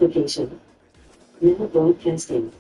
Notification. Now broadcasting.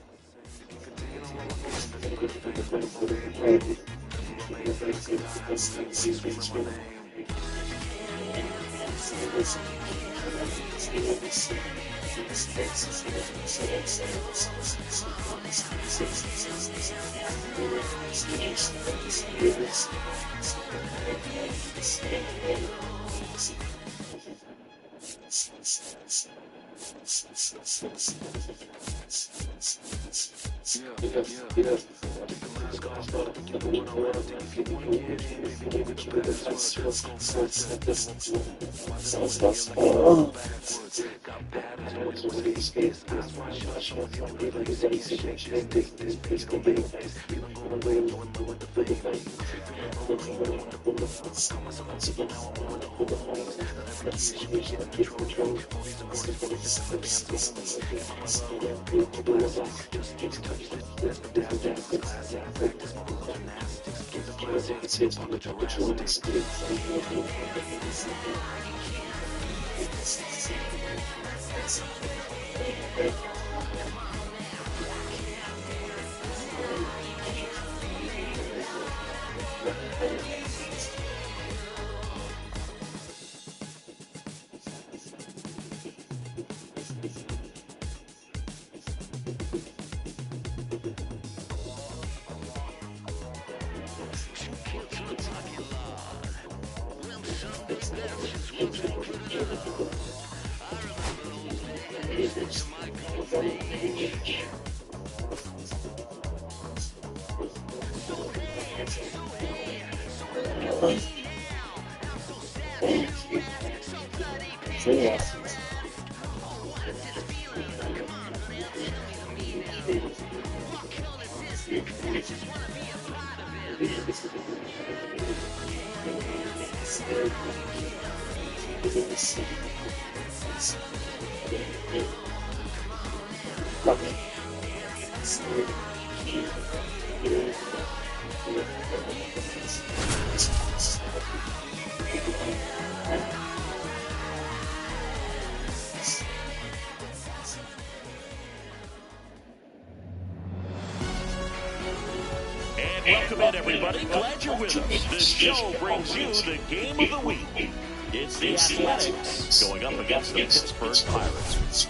Welcome in, everybody. Glad you're with us. This show brings you the game of the week. It's the Athletics going up against the Pittsburgh Pirates.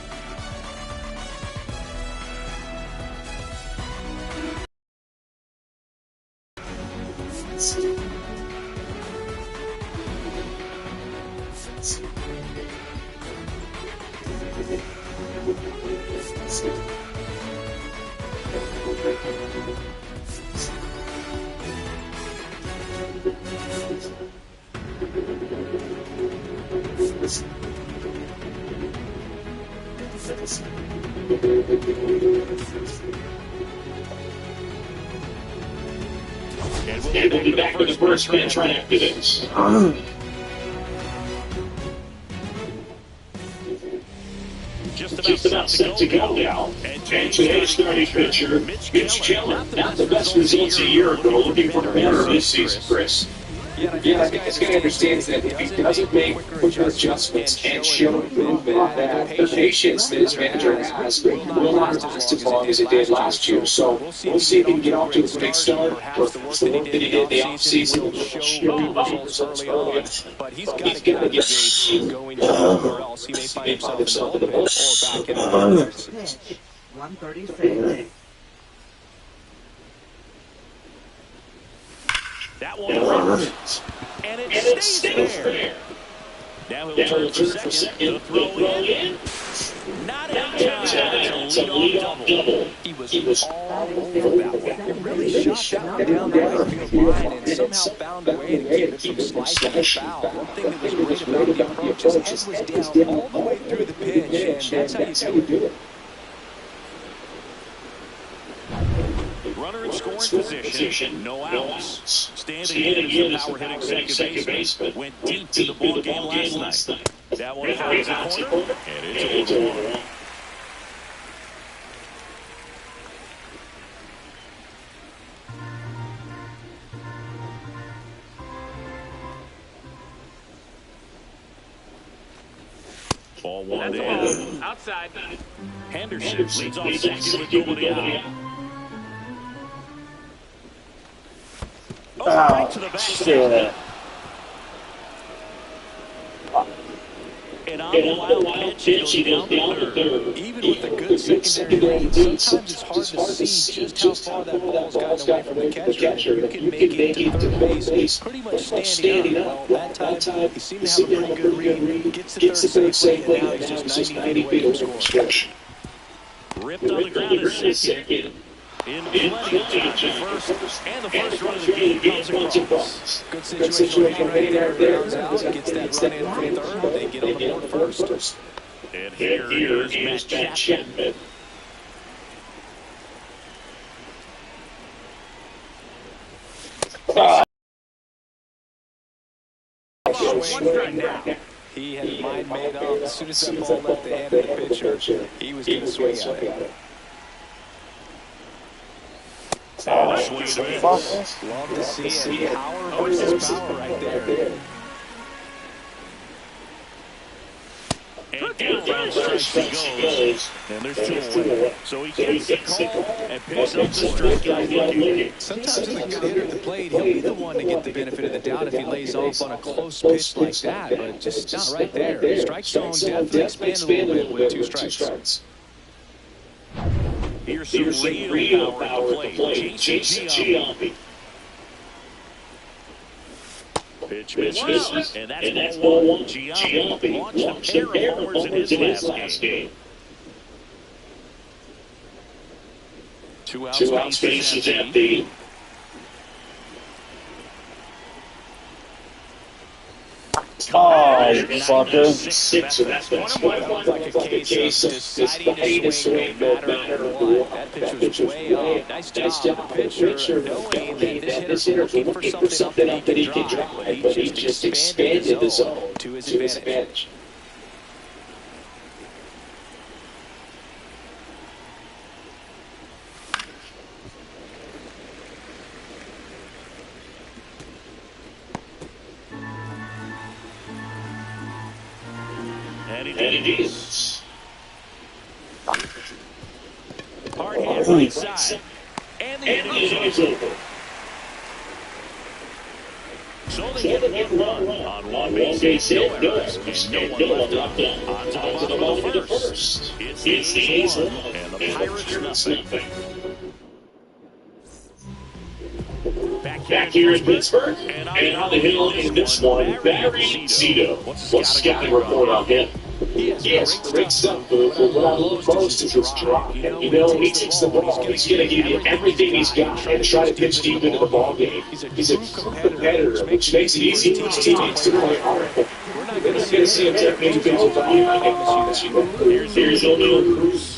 And we'll be back with the first bench right after this. Just about set to go now. And today's starting pitcher, Mitch Keller. Not the best results a year ago, looking for better this season, Chris. Yeah, I think this guy understands that if he doesn't make quicker adjustments and show improvement, that the patience that his manager has will not last as long as it did last year. So we'll see if he can get off to a big start. But the work that he did in the offseason will show results early. But he's got to get out of the gate going down, or else he may find himself in the bullpen or back in the minors. 136. That one hits, and it stays there. Now he'll turn for second. The throw in. Not in time. It's a lead-off double. He was all over that one. He really shot that one down the right field line and somehow found a way to keep it from sliding foul. One thing that was great about the approach is Ed was down all the way through the pitch, and that's how you do it. Runner in scoring position, no outs. Standing in as the power-hitting second baseman went deep to the ball game last night. That one finds the corner, and it's a 1-1. Ball One down. Outside. Henderson leads off second with nobody out. Oh, right to the back. And on the wild pitch, he goes down to third. Even with a good secondary lead, sometimes it's hard to see just how far that ball's gotten away from the catcher. You can make it to third base pretty much standing up. Well, that time, he seemed to have a pretty good read. Gets to third safely, and now he's just 90 feet away from scoring. Ripped on the ground is second. In plenty of time, first, and the first run of the game comes across. Good situation right there. Grounds out, gets that run in from third. They get on the board first. And here is Matt Chapman. He had his mind made up. As soon as that ball left the hand of the pitcher, he was going to swing at it. Love to see it. Power versus power right there. And down strikes he goes. And there's two away. So he gets the call and picks up the strike. Sometimes with a good hitter at the plate, he'll be the one to get the benefit of the doubt if he lays off on a close pitch like that. But just not right there. Strike zone definitely expanded a little bit with two strikes. Here's some real power at the plate. Jason Giambi. Pitch misses, and that's ball one. Giambi launched a pair of homers in his last game. 2 outs, base is empty. Oh, fucker. Six, so that's one. Like a case of deciding to swing no matter what. That pitch was way off. Nice job, the pitcher, knowing that this hitter's looking for something up that he can drive, but he just expanded the zone to his advantage. And it is. Hard hit right side. And the inning is over. So they get one run on one base hit, no errors, and no one left on. On to the bottom of the first. It's the A's and the Pirates nothing. Back here in Pittsburgh, and on the hill in this one, Barry Zito. What's the scouting report on him? He has great stuff, but what I love most is his drive. You know, he takes the ball, he's going to give you everything he's got and try to pitch deep into the ball game. He's a true competitor, which makes it easy for his teammates to play hard. We're not going to see him take individual value this year. Here's O'Neill Cruz.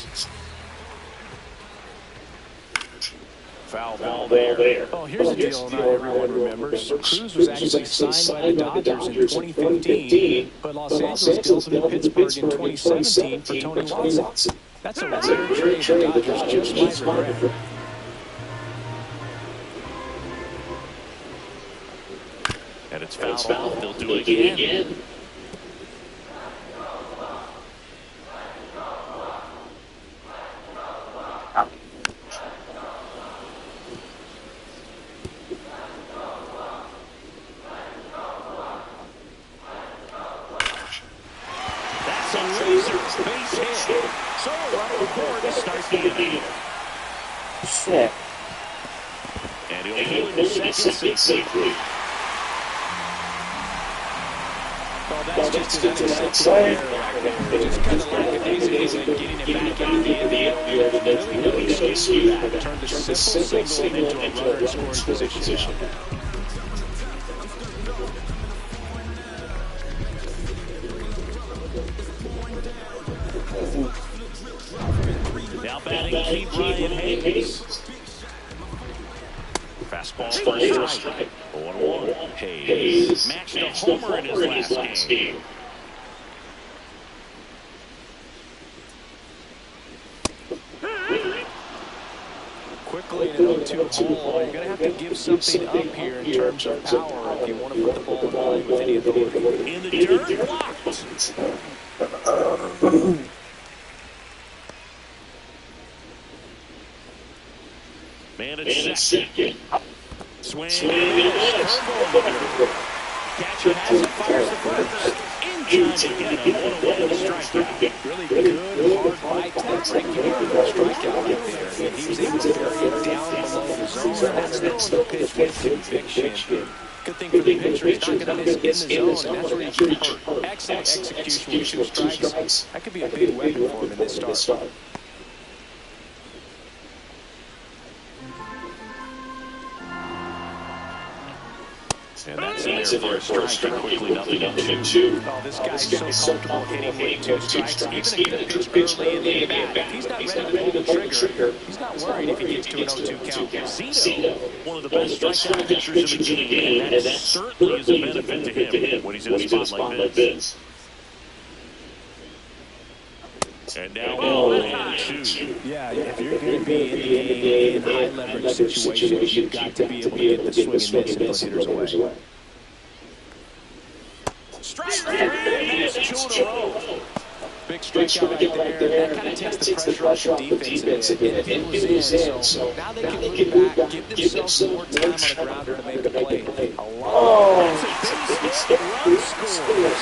Foul ball there. Oh, here's the deal not everyone remembers. Cruz was actually signed by the Dodgers in 2015, but Los Angeles dealt him to Pittsburgh in 2017 for Tony Watson. That's a rare trade the Dodgers just might regret. And it's foul. They'll do it again. Sick. And he'll pull it to second safely. Well, that's just an unacceptable error right there. Just kind of lackadaisical getting it back into the infield. Really escaped that. Turned a simple single into a runner in scoring position. Now batting, keep Ryan Hayes. Fastball for a strike. 1-1. Hayes matched a homer in his last game. Quickly in an 0-2 ball, you're going to have to give something up here in terms of power if you want to put the ball in line with any authority. In the dirt, blocked. Man at second. Swing. Catcher has it, fires the first. In time to get him. 1-1 strikeout. Really good, hard bite to that breaking strikeout right there. And he was able to bury it down below the zone. That's the pitch with conviction. Good thing for the pitcher, he's not going to miss in the zone, and that's where he's hurt. Excellent execution with 2 strikes. That could be a big weapon for him in this start. And that's in there for a strike, quickly nothing in 2. Oh, this guy's so comfortable hitting with 2 strikes, even if it's early in the at-bat. If he's not ready to pull the trigger, he's not worried if he gets to an 0-2 count. Zito, one of the best strikeout pitchers in the game, and that certainly is a benefit to him when he's in a spot like this. And now 0-2. Yeah, if you're going to be in the game in high-leverage situations, you've got to be able to get the swing and miss and put hitters away. Strike 3, that's 2 in a row. Big strikeout right there. That kind of takes the pressure off the defense and it was in. So now they can look back, give themselves more time on the grounder to make the play. A lot. That's a base run score.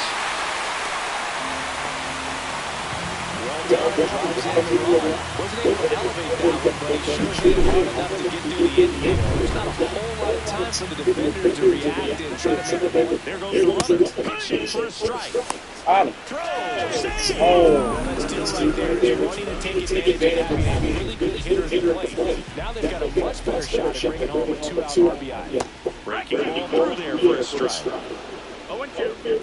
Wasn't able to elevate that one, but he sure did hard enough to get through the infield. There's not a whole lot of time for the defender to react and try to make a play. There goes the runner, pitching for a strike. Throw, save. That's still right there. They're wanting to take advantage of having really good hitters at the plate. Now they've got a much better shot at bringing home a 2-out RBI. Breaking ball through there for a strike. 0-2.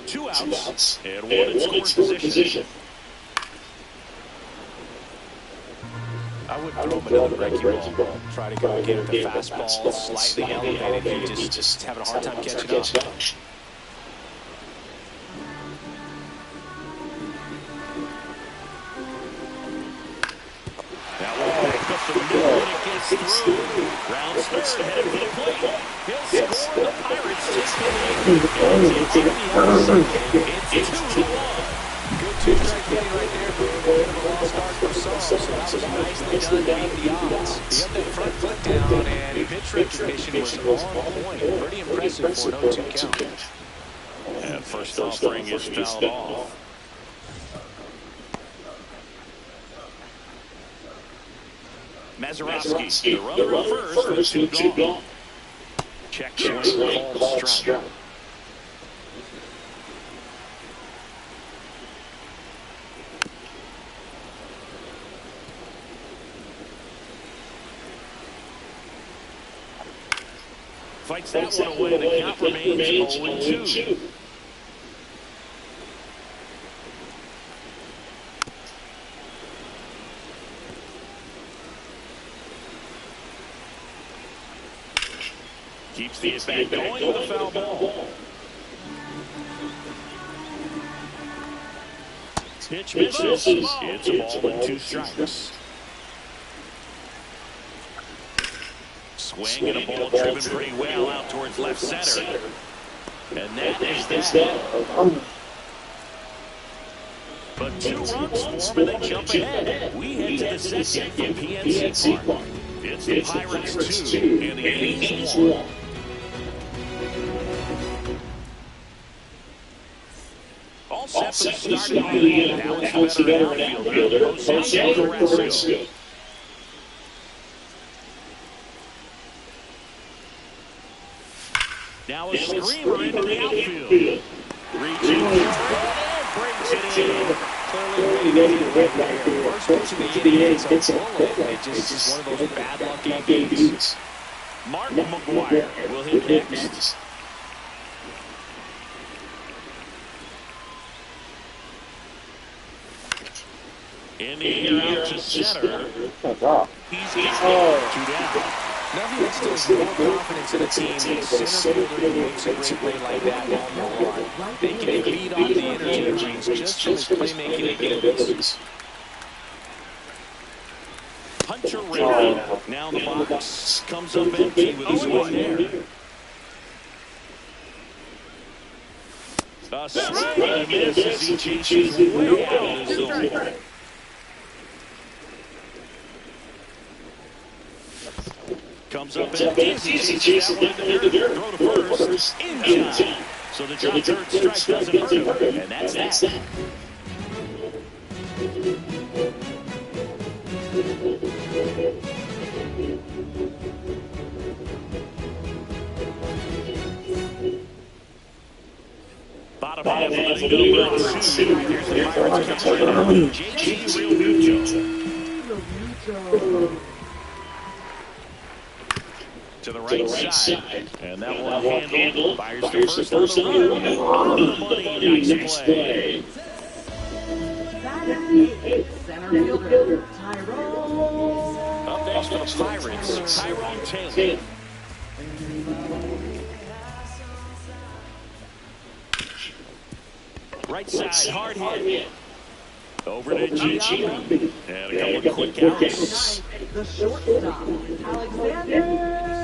Two outs and one in scoring position. I would throw him another breaking ball. Try to go get the fastball slightly elevated. He's just having a hard time catching up. That one picked up the middle and it gets through. Rounds third headed for the plate. He'll score. The Pirates take the lead. It's 2-1. Good 2-strike hitting right there for a bit of a long start for some. So that was nicely done to beat the odds. He got that front foot down and pitch recognition was on point. Pretty impressive for an 0-2 count. And first offering is fouled off. Mazeroski, the runner first with 2 gone. Check swing, called strike. Fights that one away, the count remains 0-2. Keeps the at-bat going with a foul ball. Pitch misses. It's a ball and 2 strikes. Swing and a ball driven pretty well out towards left center. And that is that. But 2 runs for them and they jump ahead. We head to the second from PNC Park. It's the Pirates 2 and the A's 1. All set for the start of the game. Now it's better in outfielder. Jose Carrasco. Now a screamer into the outfield. Reaching for it and brings it in. Clearly ready to get back there. First pitch of the inning, it's a bullet. It just is one of those bad lucky games. Mark McGuire will hit next. In the air out to center. He's got 2 down. Nothing instills more confidence in a team when the center fielder makes a great play like that on the run. They can feed off the energy it brings just from his playmaking abilities. Hunter 3rd. Now the box comes up empty with a swing there. A swing and a miss as he chases way out of his zone. Comes up empty as he chases that one in the dirt. Throw to first. In time. So the drop third strike doesn't hurt him. And that's that. Bottom half of the number 2. Here's the Pirates coming. J.G. Real Mucho. To the right side. And that one handled. Fires to first on the run. On the money. Nice play. Center fielder, Tyrone. Up next for the Pirates, Tyrone Taylor. Right side, hard hit. Over to G. And a couple of quick outs. The shortstop, Alexander.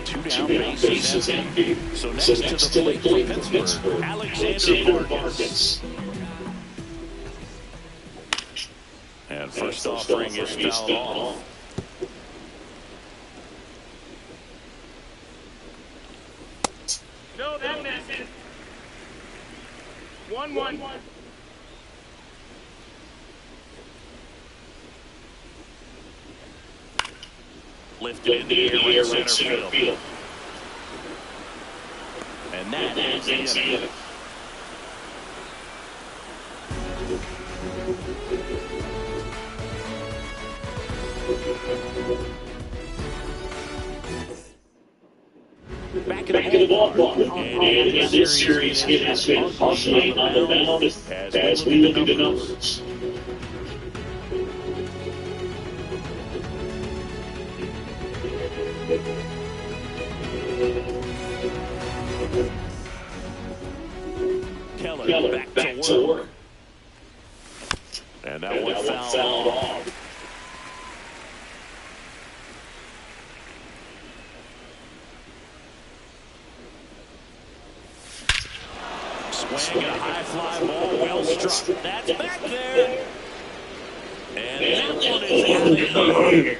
2 down, bases empty. So next to the plate for Pittsburgh, Alexander Vargas. And first offering is fouled off. No, that misses. 1-1. Lifted in the air right center field. And that is it. Back in the ballpark. And in this series, it has been partially on the mound as we look at the numbers. Keller back to work. And that one fouled off. Swing and a high fly ball, well struck. That's back there. And that one is out of here.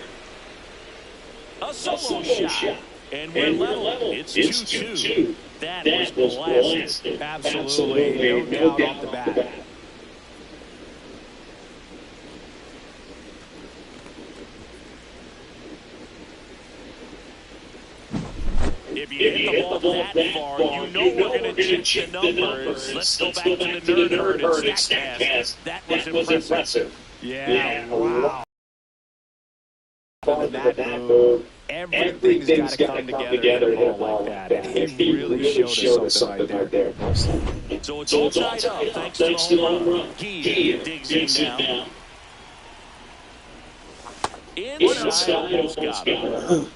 A solo shot. And we're level. It's 2-2. That was blasted. Absolutely. No doubt off the bat. If you hit the ball that far, you know we're going to check the numbers. Let's go back to the nerd herd and stat cast. That was impressive. Yeah, wow. That move. Everything's got to come together to hit a ball like that. And he really showed us something right there. So it's all tied up thanks to the home run. He digs in now. Inside, almost got him.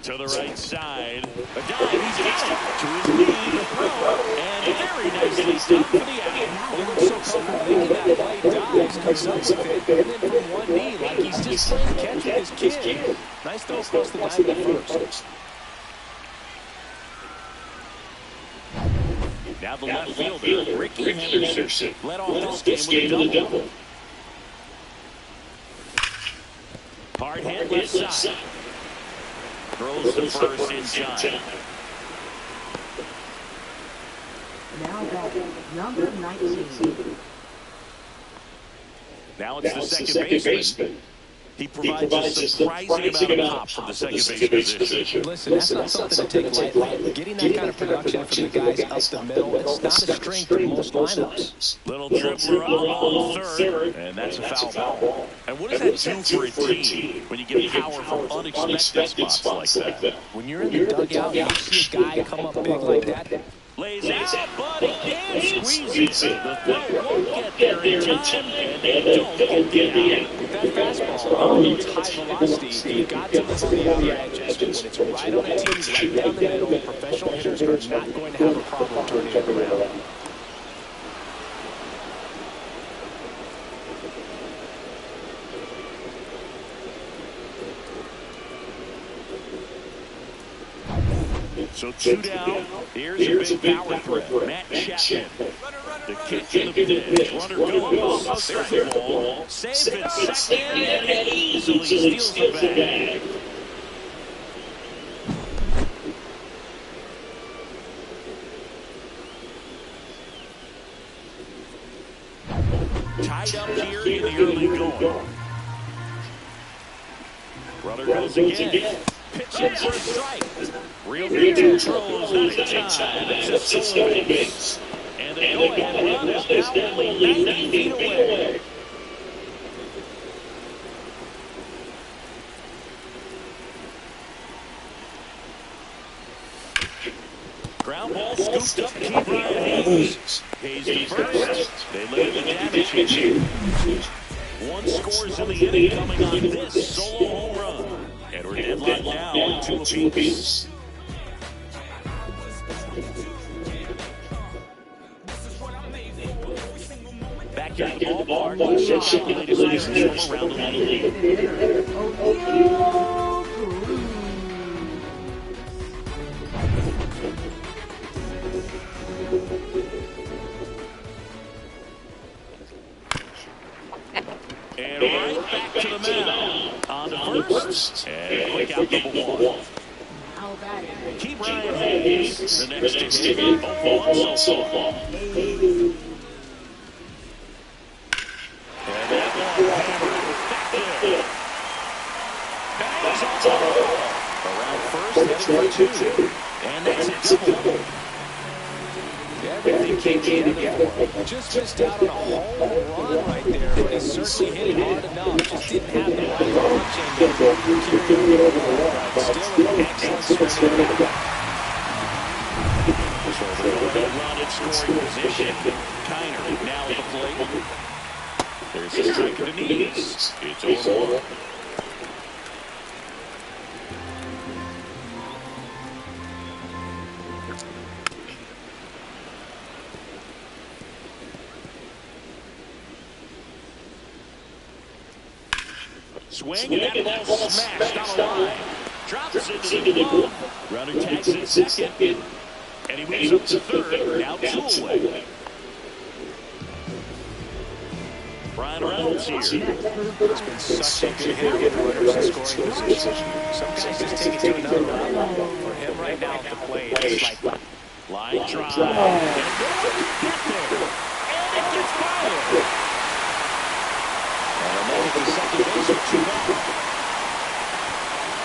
To the right side. A dive, he's got it. To his knee, the throw. And very nicely stopped for the out. He looks so comfortable making that play. Dives, comes up with it, and then from one knee, like he's just playing catch with his kid. Nice throw across the diamond first. Now the left fielder, Ricky Henderson, led off this game with a double. Hard hit left side. Throws the first in time. Now batting, number 19. Now it's the second baseman. He provides a surprising amount of pop from the second base position. Listen, that's not something to take lightly. Getting that kind of production from the guys up the middle, it's not a strength in most lineups. Little dribbler on third, and that's a foul ball. And what does that do for a team when you get power from unexpected spots like that? When you're in the dugout, you see a guy come up big like that. Lays lays out, but he can't squeeze it. The throw won't get there in time, and they don't get the out. With that fastball, even though it's high velocity, you've got to live on the outer edges. When it's right on the tee, right down the middle, professional hitters are not going to have a problem turning it around. So two down. Here's a big power threat. Matt Chapman. The kick to the pitch. Runner goes. There's the ball. Safe at second, and he easily steals the bag. Tied up here in the early going. Runner goes again. Pitching for a strike. Real controls, not in time. It's a stolen base. And the go-ahead run is now only 90 feet away. Ground ball scooped up. Key Brian Hayes. Hayes to first. They limit the damage here. One scores in the inning coming on this solo home run. And we're deadlocked now, 2 apiece. Back here at the ballpark, let's check out the latest news from around the league. And right back to the mound. On to first. And quick out number 1. Key Brian Hayes, the next to hit. 0-1 so far. And that one hammered back there. Bangs on the ball. Around first, headed for 2. And that's a double. Everything came together. Just missed out on a home run right there, but he certainly hit it hard enough. Just didn't have the right launch angle to carry it over the wall. Still an excellent swing. So the run in scoring position. Kiner now at the plate. There's a strike to the knees. It's over. Swing, and that ball smashed on the line. Drops into the glove. Runner tags it second. And he moves up to third. Now 2 away. Brian Reynolds here. It's been such a good hit with runners in scoring position. Some guys just take it to another level. For him right now at the plate, it's like line drive. And get there. And it gets fired. The second base are 2 out.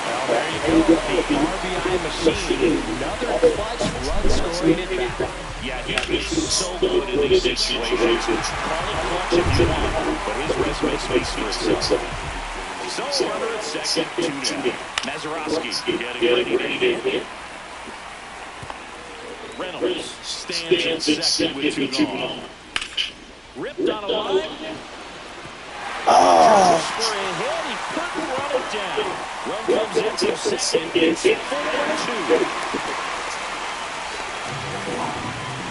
Well, there you go. The RBI machine. Another clutch run scoring at bat. Yeah, he's so good in these situations. Call it clutch if you want, but his resume speaks for itself. So, runner at second, 2 down. Mazeroski getting ready to hit. Reynolds stands at second with 2 gone. Ripped on a line. For a hit, he couldn't run it down. Run comes into second. It's 4-2.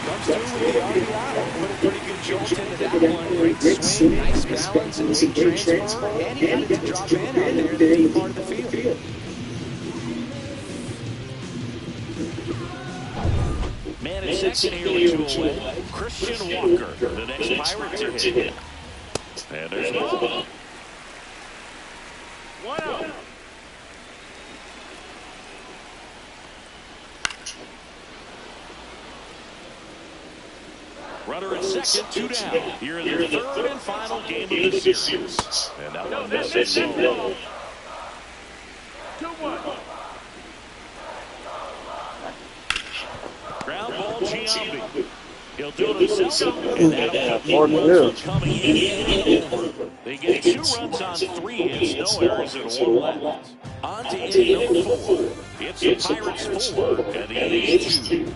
Comes through with the RBI. Put a pretty good jolt into that one. Great swing, nice balance, and great transfer. And he had it to drop in out there in the deep part of the field. Man at second here with 2 away. Christian Walker, the next Pirate to hit. And there's a ball. 1 out. Runner at second, 2 down. Here in the third and final game of the series. And that one misses low. 2-1. Ground ball, Giambi. He'll do it himself. And that'll be coming in and over. They get 2 runs on 3 hits, no errors, and 1 left. On to inning number 4. It's the Pirates 4 and the A's 2.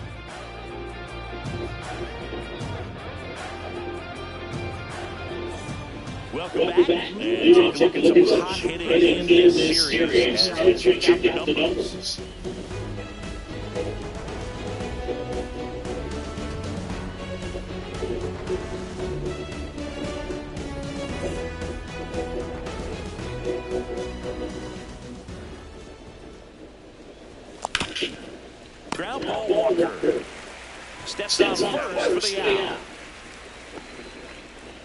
Welcome back. And take a look at some hot hitting in this series as we check out the numbers. Ground ball Walker. Steps on first for the out.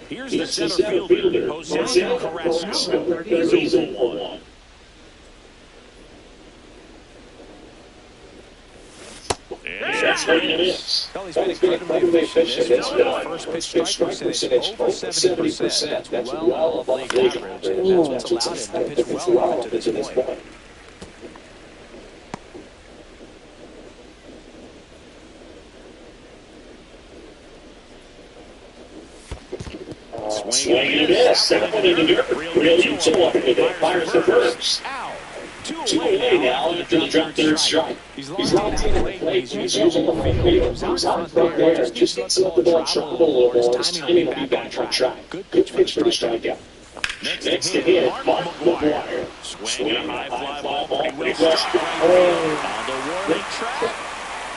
Here's the center fielder, Jose Carrasco. He's 0-1. That's what it is. Well, he's been incredibly efficient. This first pitch strike percentage over 70%. That's well above league average, and that's what's allowed him to pitch well up to this point. Swing and a miss. That one in the dirt. Real two-one. Fires the first. Two away now to the drop third strike. He's locked in at the plate. He's using the field. He's out front there. Just gets let the ball travel, or his timing will be back on track. Good pitch for the strikeout. Next to hit, Mark McGuire. Swing and a high fly ball. Pretty well struck right field. On the warning track.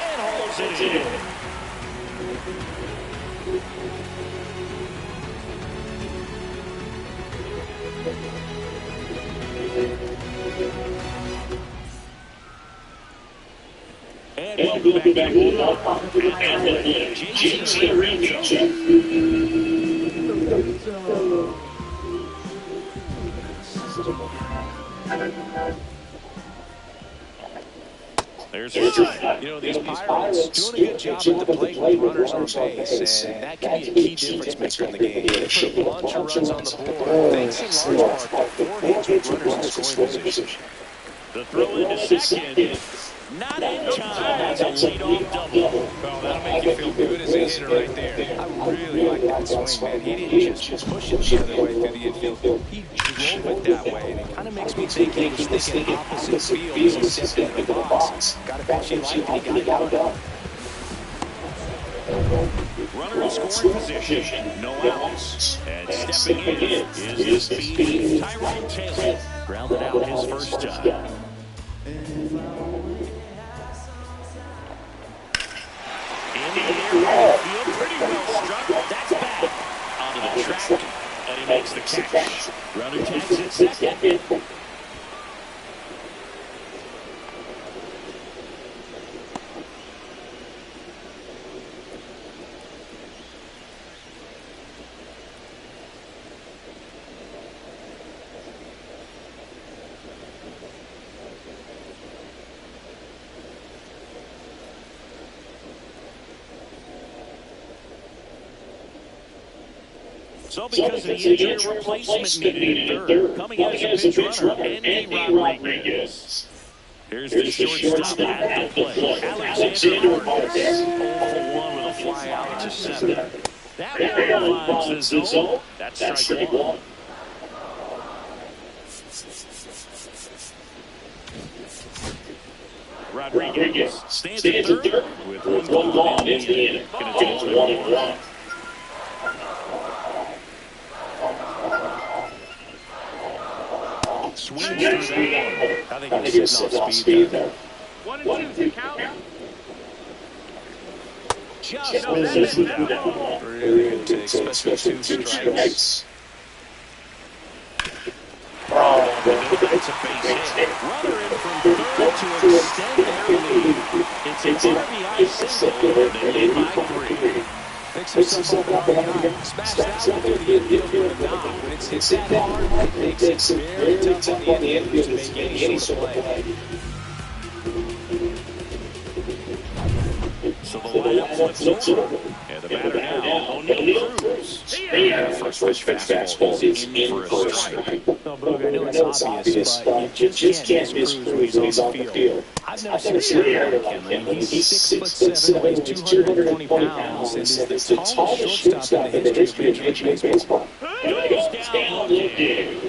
And hauls it in. And welcome back to the ball. JT There's You know, these Pirates doing a good job at the plate with runners on base, and that can be a key difference maker in the game. They put a bunch of runs on the board, thanks in large part to 4 hits with runners in scoring position. The throw into second. Not in time. That's a leadoff double. Well, that'll make you feel good as a hitter right there. I really like that swing, man. He didn't just push it the other way through the infield. He drove it that way, and it kind of makes me think he was thinking opposite field as he stepped into the box. Got a pitch he liked, and he got it done. Runner in scoring position. No outs. And stepping in is the speed Tyrone Taylor. Grounded out his first time. Pretty well struck. That's back onto the track, and he makes the catch. Runner tags it second. So because of the injury, replacement needed in third. Coming in as a pinch runner, Andy Rodriguez. Here's the shortstop at the plate. Alexander Marquez. 0-for-1 with a fly out to center. That one finds the zone. That's strike one. Rodriguez stands at third with one gone in the inning. Going to take 1-1. Swings through that one. I think he's sitting off speed there. 1-2 count. Just misses it down. Really good take, especially 2 strikes. It's a base hit. Runner in from third to extend their lead. It's an RBI single, and they lead by 3. Picks himself up behind. Smash that one through the infield with a knock. When it's hit that hard, it makes it very tough on the infield to make any sort of play. So the lineup flips over. And the batter now, O'Neal Cruz. First pitch fastball is in for a strike. No, Boog, I know it's obvious, but you just can't miss Cruz when he's on the field. I've never seen a player like him. He's 6'7", weighs 220 pounds, and is the tallest shortstop in the history of Major League Baseball. Goes down looking.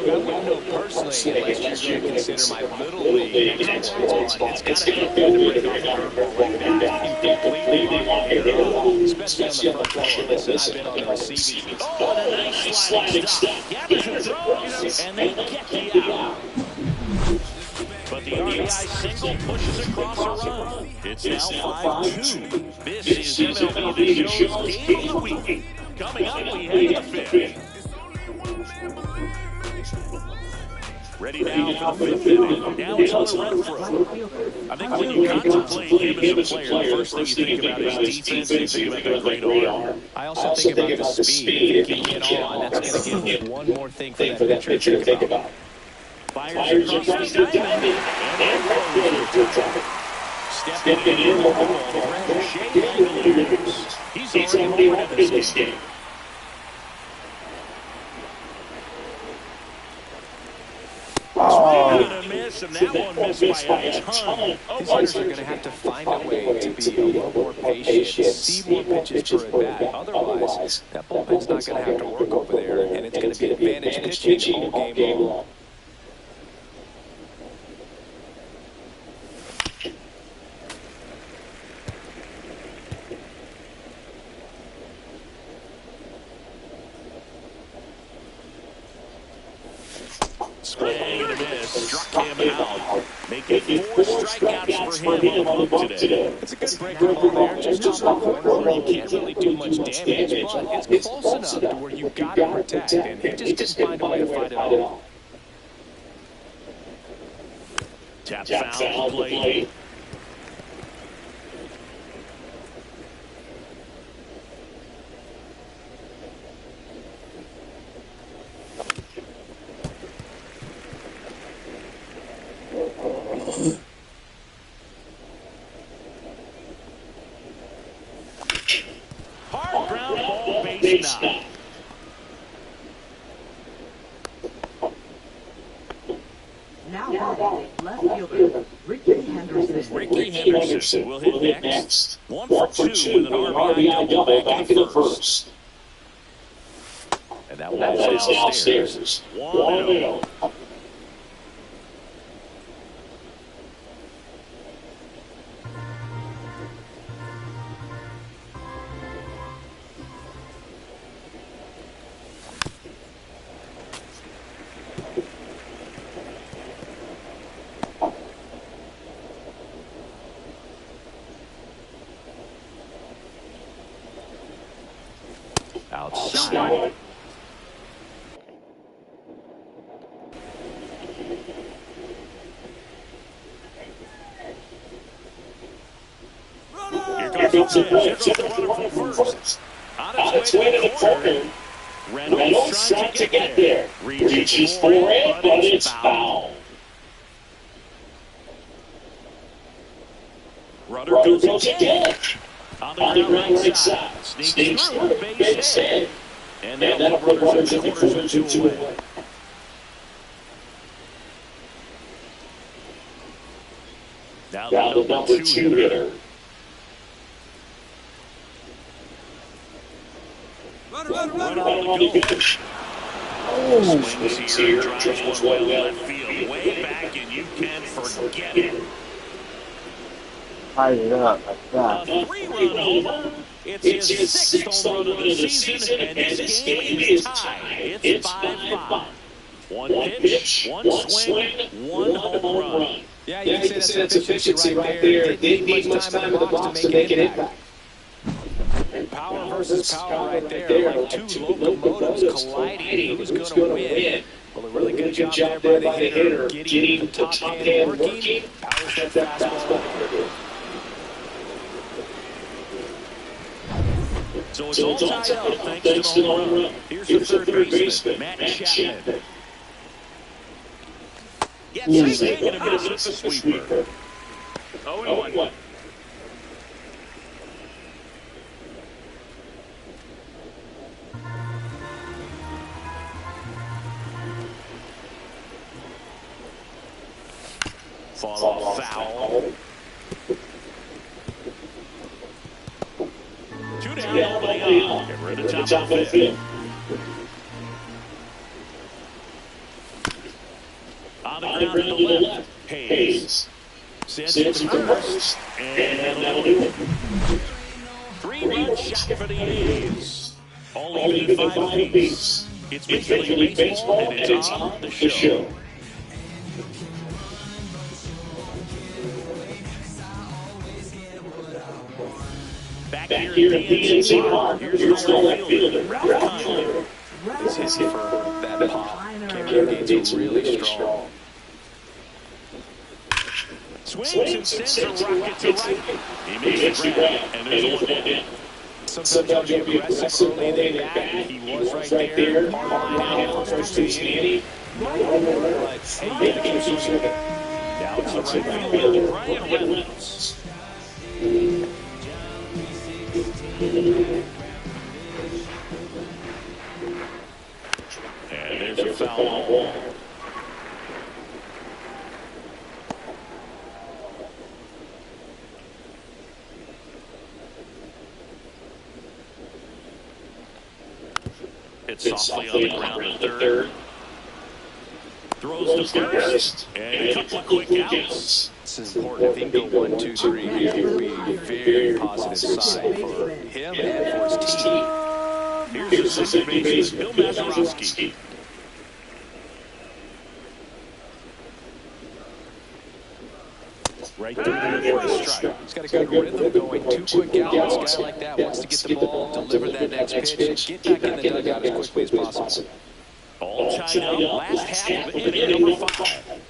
I wouldn't know personally unless you're going to consider my little league exploits, but it's got to feel good to bring off a curveball like that. You completely lock your hitter up, especially on the front floor. Listen, I've been on the receiving end. Oh, and a nice sliding stop. Gathers and throws, and they get the out. But the RBI single pushes across a run. It's now 5-2. This is MLB The Show's Game of the Week. Coming up, we head to the fifth. Ready now for the fifth inning. Now it's on the run throw. I think when you contemplate him as a player, the first thing you think about is defense, you think about that great arm. I also think about the speed. If you can get on, that's going to give one more thing for that pitcher to think about. Fires across the diamond, and throws it. Stepping in the ball, Shea Langeliers. He's already won this game. Swing and a miss, and that one missed by a ton. These hitters are going to have to find a way to be a little more patient, see more pitches per at bat. Otherwise, that bullpen's not going to have to work over there, and it's going to be advantage pitching all game long. Swing and a miss, struck him out, making 4 strikeouts for him on the book today. It's a good breaking ball there, just off the corner where you can't really do much damage, but it's close enough to where you've got to protect, and he just didn't find a way to fight it off. Tap foul plate. Hard ground ball, base knock. Now left fielder Ricky Henderson. Ricky Henderson will hit next. 1 for 2 with an RBI double back in the first. And that one's downstairs. 1-0. Outside. Here comes the pitch. Hits the runner from first. On its way to the corner. Reynolds trying to get there. Reaches for it, but it's foul. Runner goes again. On the ground right side. Sneaks through. Base hit. And that'll put runners in the corners and 2 away. Now the number 2 hitter. Runner on the pitch. Swings here, drives one left field, way back, and you can forget it. Tied it up like that. A 3-run homer. It's his 6th home run of the season, and this game is tied. It's 5-5. One pitch, one swing, one home run. Yeah, you can say that's efficiency right there. Didn't need much time in the box to make an impact. Power versus power right there, like two locomotives colliding. Who's going to win? Well, a really good job there by the hitter, getting the top hand working. Powers that fastball. So it's all tied up thanks to the home run. Here's the third baseman, Matt Chapman. Gets swing and a miss with the sweeper. 0-1. Fall off foul. 2 down, nobody out. Get rid of top of the field. ground to the left. Hayes sends it to first, and that'll do it. 3-run shot for the A's. All even at 5 apiece. It's Major League Baseball, and it's on the show. Back here at PNC Park, here's the left fielder, Ralph Kiner. He's hitting for that pop. Cameron Gates really strong. Swings and sends a rocket to right. He makes the grab, and there's one in. Sometimes you'll be aggressive early in the bat. He was right there. On the line out, first to the inning. Now it's the right fielder, Brian Reynolds. And there's a foul ball. It's softly on the ground at third. Throws to first. And a couple of quick outs. This is important. If he can go 1, 2, 3 here, it would be a very positive sign for him and for his team. Here's the second baseman, Bill Mazeroski. Right through the first strike. He's got a good rhythm going. 2 quick outs. A guy like that wants to get the ball, deliver that next pitch, and get back in the dugout as quickly as possible. All tied up, last half of inning number 5.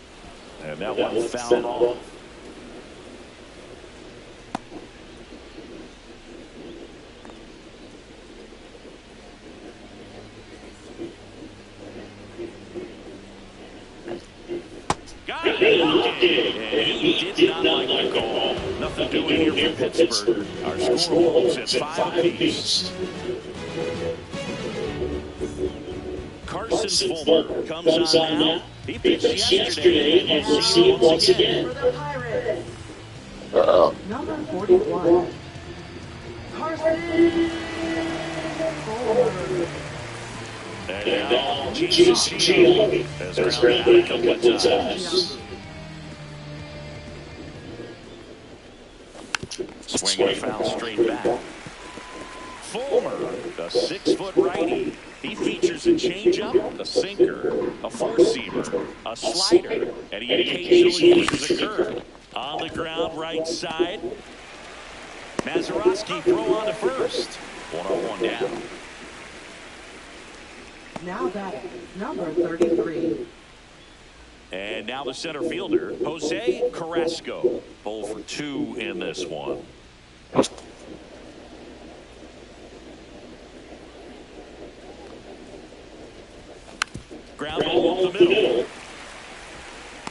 And that one fouled off. Got it! And he did not like the call. Nothing doing here for Pittsburgh. Our score holds at 5 apiece. Carson Fulmer comes on now. He pitched yesterday, and we'll see him once again. For the Pirates, Uh-oh. number 41, Carson Fulmer. And now, G.O. has grounded out a couple of times. Swing and foul straight back. Fulmer, the 6-foot righty. He features a changeup, a sinker, a four-seamer, a slider, and he occasionally uses a curve. On the ground, right side. Mazeroski throw on to first. 1-on-1 down. Now batting, number 33. And now the center fielder, Jose Carrasco. 0 for 2 in this one. Ground ball up the middle.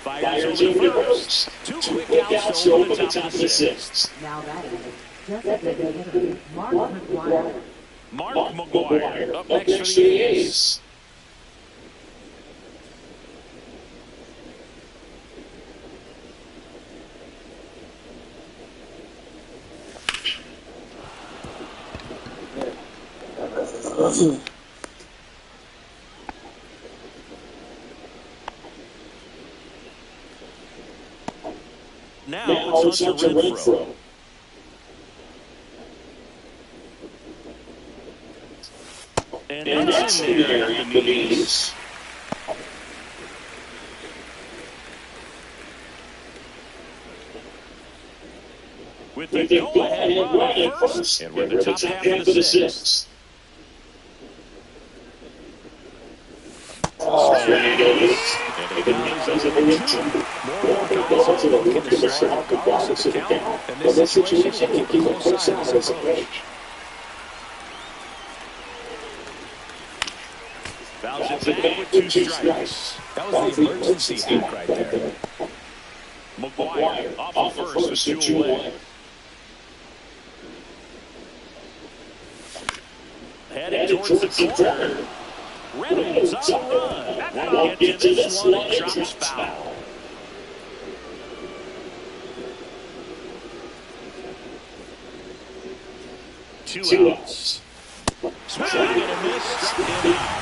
Fires over the first. 2 quick outs over the top of the 6th. Now batting, designated hitter, Mark McGuire. Mark McGuire up next for the A's. Now it's on to Renfroe. And that's in there at the knees. With the go-ahead run at first, and we're in the top half of the 6th. Oh, there he goes. And he goes over the 2. More guys looking to strike regardless of the count. In this situation, you keep a close eye on his approach. Fouls it back with 2 strikes. That was the emergency hack right there. McGuire off of first with 2 away. Heading towards the corner. Reynolds on the run. Won't get to this one and drops foul. Two outs. Swing and a miss. Struck him out.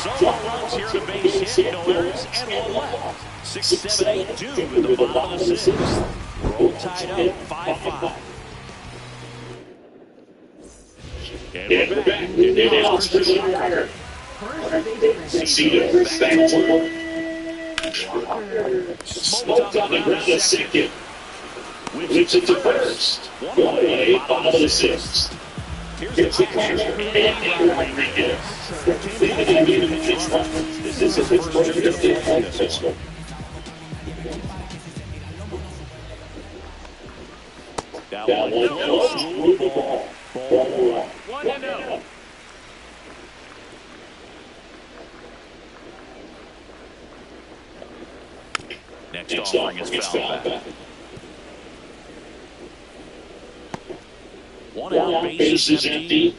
So no runs here, the base hit, no errors, and one left. 6, 7, 8 due in the bottom of the 6th. We're all tied up, 5-5. And we're back. And now it's Christian Walker. Cito back to work. Smoked on the ground at second. Whips it to first. 1-away, bottom of the 6th. Here's the catcher, Andy Rodriguez. This is his first trip to Pittsburgh. Down 1-0. Ball 1-0. Next offering is fouled back. One out, base is empty.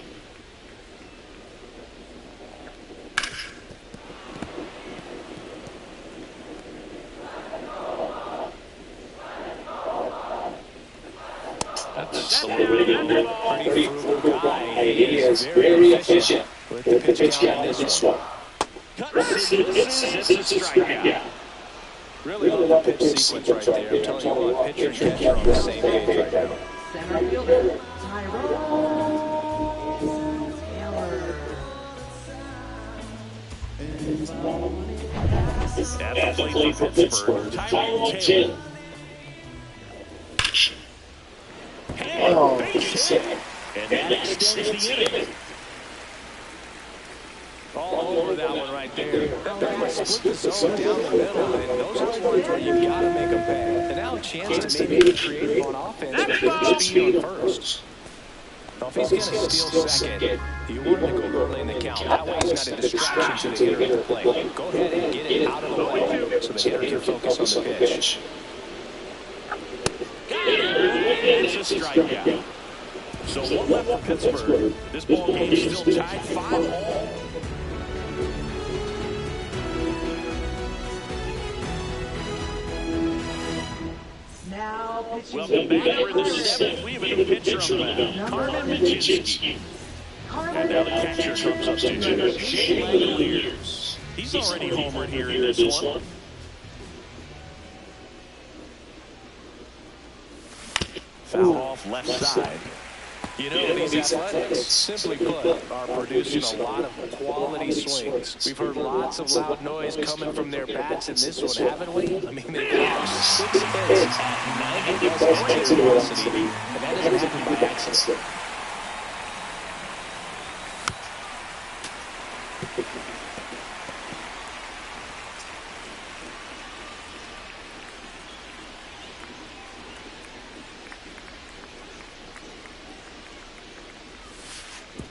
That's a pretty frugal guy. He is very efficient with the pitch count in this one. Cuts it, misses, it's a strikeout. Really love the pitch sequence right there. I'm telling you what, pitcher and catcher are on the same page right now. Center fielder, Tyrone Taylor. At the plate for Pittsburgh, Tyrone Taylor. Base hit. And that extends the inning. All over that one right there. That pretty much split the zone down the middle, and those are the ones where you got to make them pay. And now a chance to maybe be creative on offense with speed on first. Now, if he's going to steal second, you want him to go early in the count. That way he's not a distraction to the hitter at the plate. Go ahead and get it out of the way so the hitter can focus on the pitch. It's a strikeout. So one left for Pittsburgh. This ball game is still tied 5-all. Now pitching. Welcome back. We're in the 7th. We have a new pitcher on the mound, Carmen Michinski. And now the catcher comes up to Shane Langoliers. He's already homered here in this one. Foul off left side. You know, these athletics, simply put, are producing a lot of quality swings. We've heard lots of loud noise coming from their bats in this one, haven't we? I mean, they've got 6 hits at 90 plus velocity, and that doesn't happen by accident.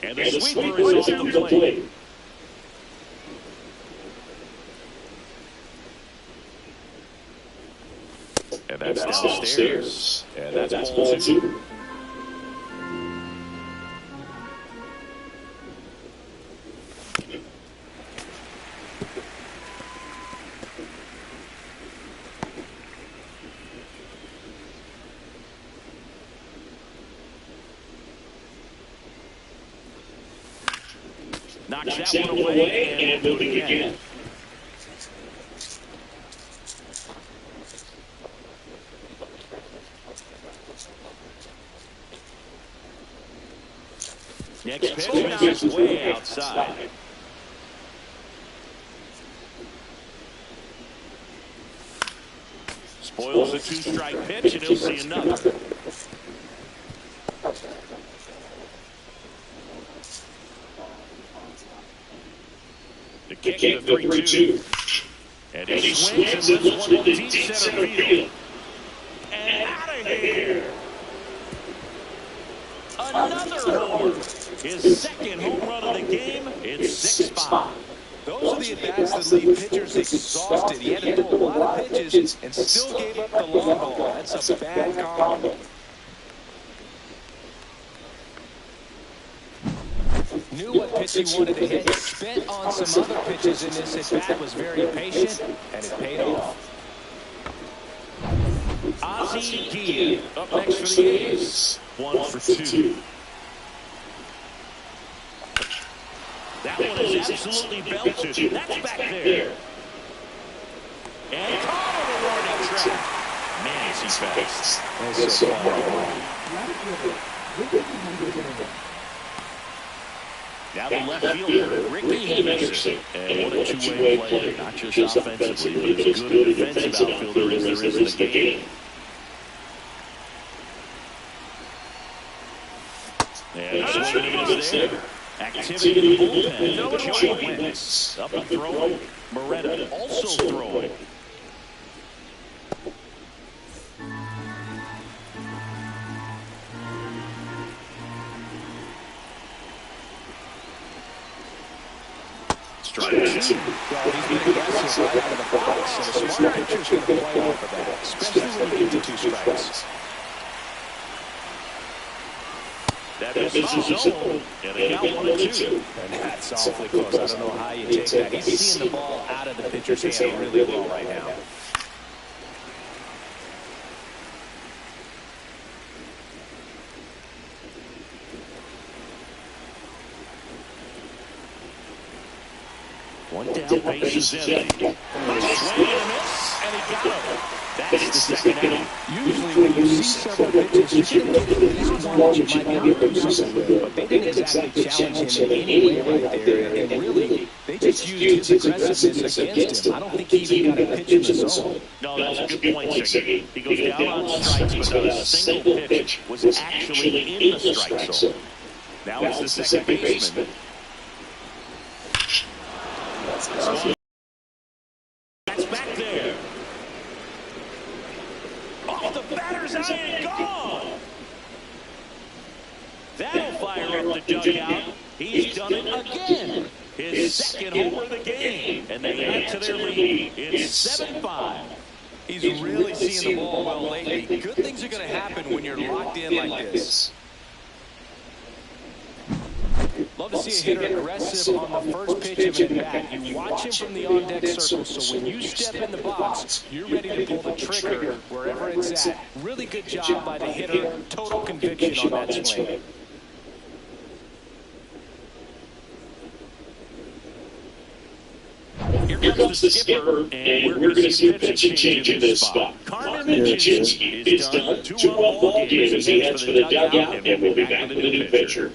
And the sweeper is off the plate. And that's downstairs. And that's ball 2. Knocks that one away and moving again. Next pitch is way outside. Spoils the 2-strike pitch, and he'll see another. The kick, the 3-2. And he swings and this one to deep center field. And out of here. Another homer. His second home run of the game. It's 6-5. Those are the at-bats that leave pitchers exhausted. He had to throw a lot of pitches and still gave up the long ball. That's a bad combo. Knew what pitch he wanted to hit. Spent on some other pitches in this at-bat. Was very patient, and it paid off. Ozzie Guillen up next for the A's. 1 for 2. That one is absolutely belted. That's back there. And caught on the warning track. Man, is he fast. That's so far. Now the left fielder, Ricky Henderson. And what a two-way player. Not just offensively, but as good a defensive outfielder as there is in the game. And swinging there. Activity in the bullpen. No Joey Wentz up and throwing. Moretta also throwing. Strike two. Well, he's been aggressive right out of the box, and a smart pitcher's going to play off of that, especially when you get to 2 strikes. That is his zone, and a count 1-2. And that's awfully close. I don't know how you take that. He's seeing the ball out of the pitcher's hand really well right now. One down, base is empty. Swing and a miss, and he got him. That's the second out. Usually when you see several pitches, you're going to get at least one that you might not do something with. But they didn't exactly challenge him in any way right there. And really, they just used his aggressiveness against him. I don't think he even got a pitch in the zone. No, that's a good point, Siggy. He goes down on strikes, but not a single pitch was actually in the strike zone. Now it's the second baseman. That's back there. Oh, the batter's eye and gone. That'll fire up the dugout. He's done it again. His second homer of the game. And they add to their lead. It's 7-5. He's really seeing the ball well lately. Good things are going to happen when you're locked in like this. Love to see a hitter aggressive on the first pitch of an at-bat. You watch him from the on-deck circle, so when you step in the box, you're ready to pull the trigger wherever it's at. Really good job by the hitter. Total conviction on that swing. Here comes the skipper, and we're going to see a pitching change in this spot. Carmen Machinsky is done 2-1 ball game as he heads for the dugout, and we'll be back with a new pitcher.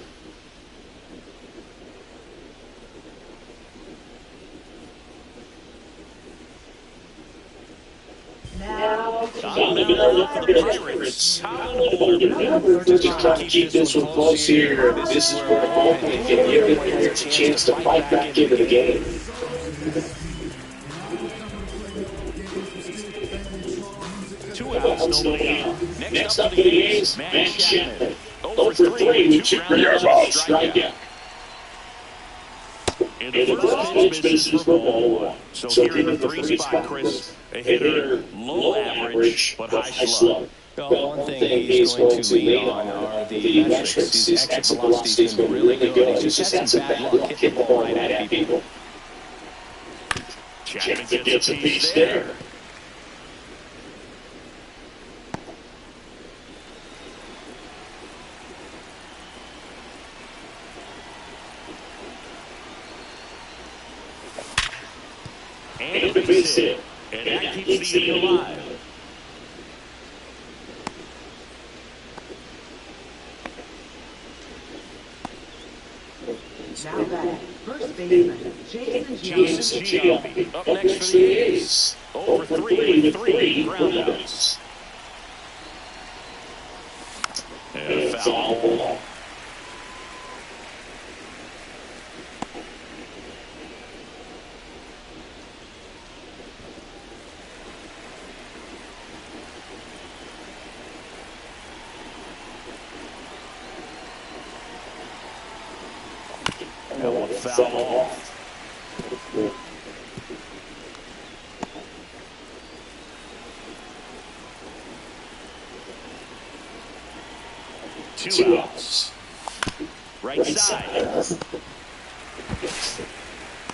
On the middle for the Pirates. Just trying to keep this one close here. This is where the bullpen can give the Pirates a chance to fight back into the game. Two outs, nobody out. Next up for the A's, Matt Chapman. 0 for 3 with 2 ground balls, strikeout. And the first pitch misses for ball 1. So here in the 3 spot, Chris, a hitter low average but high slug. Well, one thing he's going to lean on are the metrics. His exit velocity has been really good. He's just had some bad luck hitting the ball right at people. Chapman gets a piece there. And a base hit. And that keeps the inning alive. Now back, first baseman, Jason Giambi. Up next for the A's. 0 for 3 with 3 groundouts. And a foul ball. That one foul off. Two outs. Right side.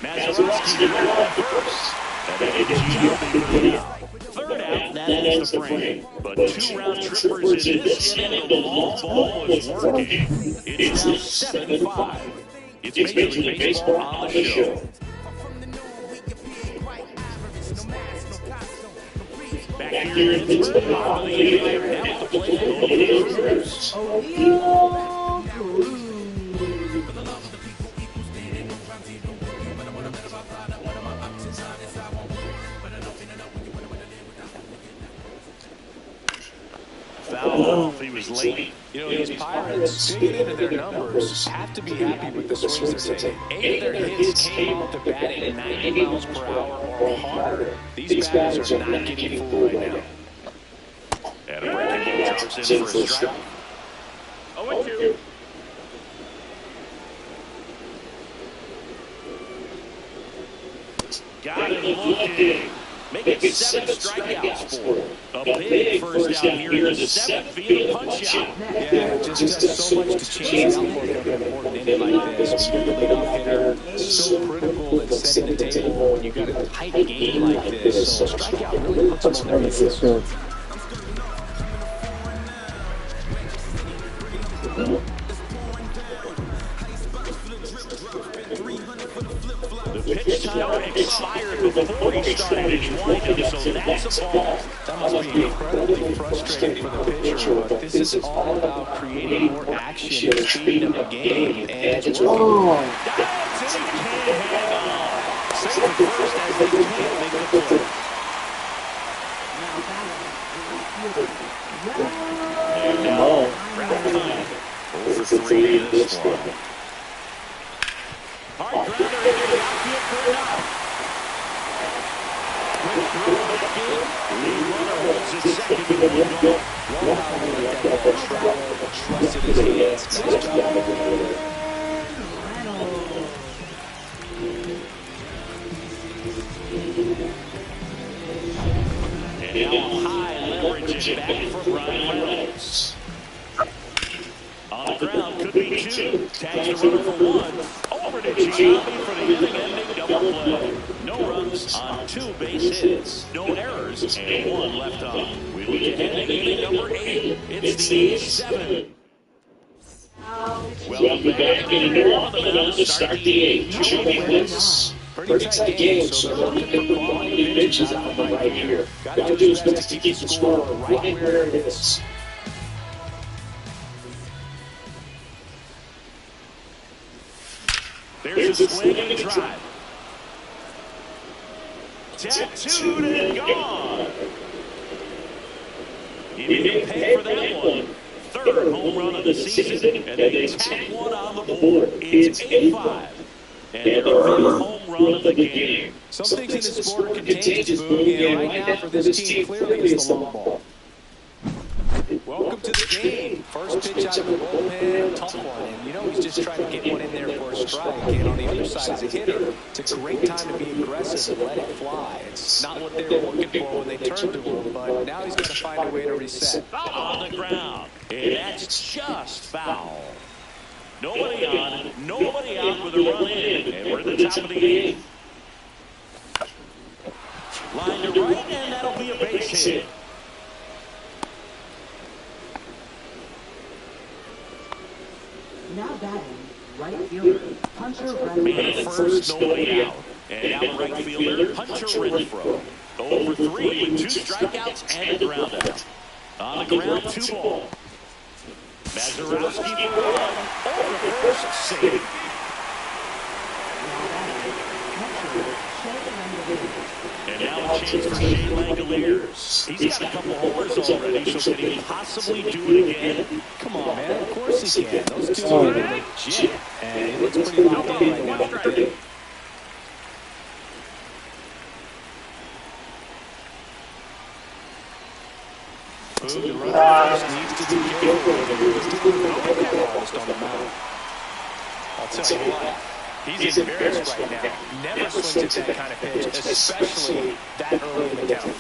Mazeroski on first. And then Giambi out. Third out, that is the frame. But 2 round trippers in this inning, and the long ball was working. It's now 7-5. It's Major League Baseball on the show. Back here in Pittsburgh, bottom of the eighth, now at the plate, O'Neill Cruz. O'Neill Cruz. Foul off, he was late. You know, these Pirates, digging into their numbers, have to be happy with the swings they're taking. 8 of their hits came off the bat at 90 miles per hour or harder. These batters are not getting fooled right now. And a breaking ball drops in for a strike. 0-2. Got it looking. Make it 7 strikeouts for him. A big first down here in the 7th via the punch out. Yeah, just does so much to change the outlook of an important inning like this. When you're the leadoff hitter, so critical in setting the table when you've got a tight game like this. So a strikeout really puts them on their heels. The pitch timer expired before he started his windup, so that's a ball. That must be incredibly frustrating for the pitcher, but this is all about creating more action and speeding up the game, and it's working. Dives and he can't hang on. Safe at first as they can't make the play. Now, round time. Over 3 in this one. Hard grounder into the outfield for a knock. Quick throw back in. Lead runner holds it second with 1 gone. Well, how he let that ball travel, trusted his hands. Nice job. And now a high leverage it back from Ryan Reynolds. On the ground, could be 2. Tags the runner for 1. Over to Giambi for the inning-ending double play. No runs on 2 base hits. No errors and 1 left on. We look ahead to inning number 8. It's the 8th. Welcome back in the on the mound to start the 8th. Giambi wins. Pretty tight game, so they're looking for quality pitches out of the right here. Got to do his best to keep the score right where it is. There's a swing and a drive. Tattooed and gone. He didn't pay for that one. 3rd home run of the season, and they tack one on the board. It's 8-5. And their 5th home run of the game. Some things in this sport are contagious, Boog, and right now for this team, clearly it's the long ball. Welcome to the game. First pitch out of the bullpen, tough one. And you know he's just trying to get one in there for a strike. And on the other side, as a hitter, it's a great time to be aggressive and let it fly. It's not what they were looking for when they turned to him, but now he's got to find a way to reset. On the ground. And that's just foul. Nobody on, nobody out with a run in. And we're at the top of the 8th. Line to right, and that'll be a base hit. Now batting, right fielder, Hunter Man Renfroe. first, nobody out. And now the right fielder, Hunter Renfroe. Over 3 with 2 strikeouts and a ground out. On the ground, 2 ball. Mazurowski for 1. Over first, safe. And now a chance for Shane Langoliers. He's got a couple homers already, so can he possibly do it again? Come on, man. Of course he can. Those two are legit. And it looks pretty locked in right now. Boog, the runner first needs to be careful. He's doing almost on the mound. I'll tell you what. He's embarrassed right now. Never swings at that kind of pitch, especially that early in the count.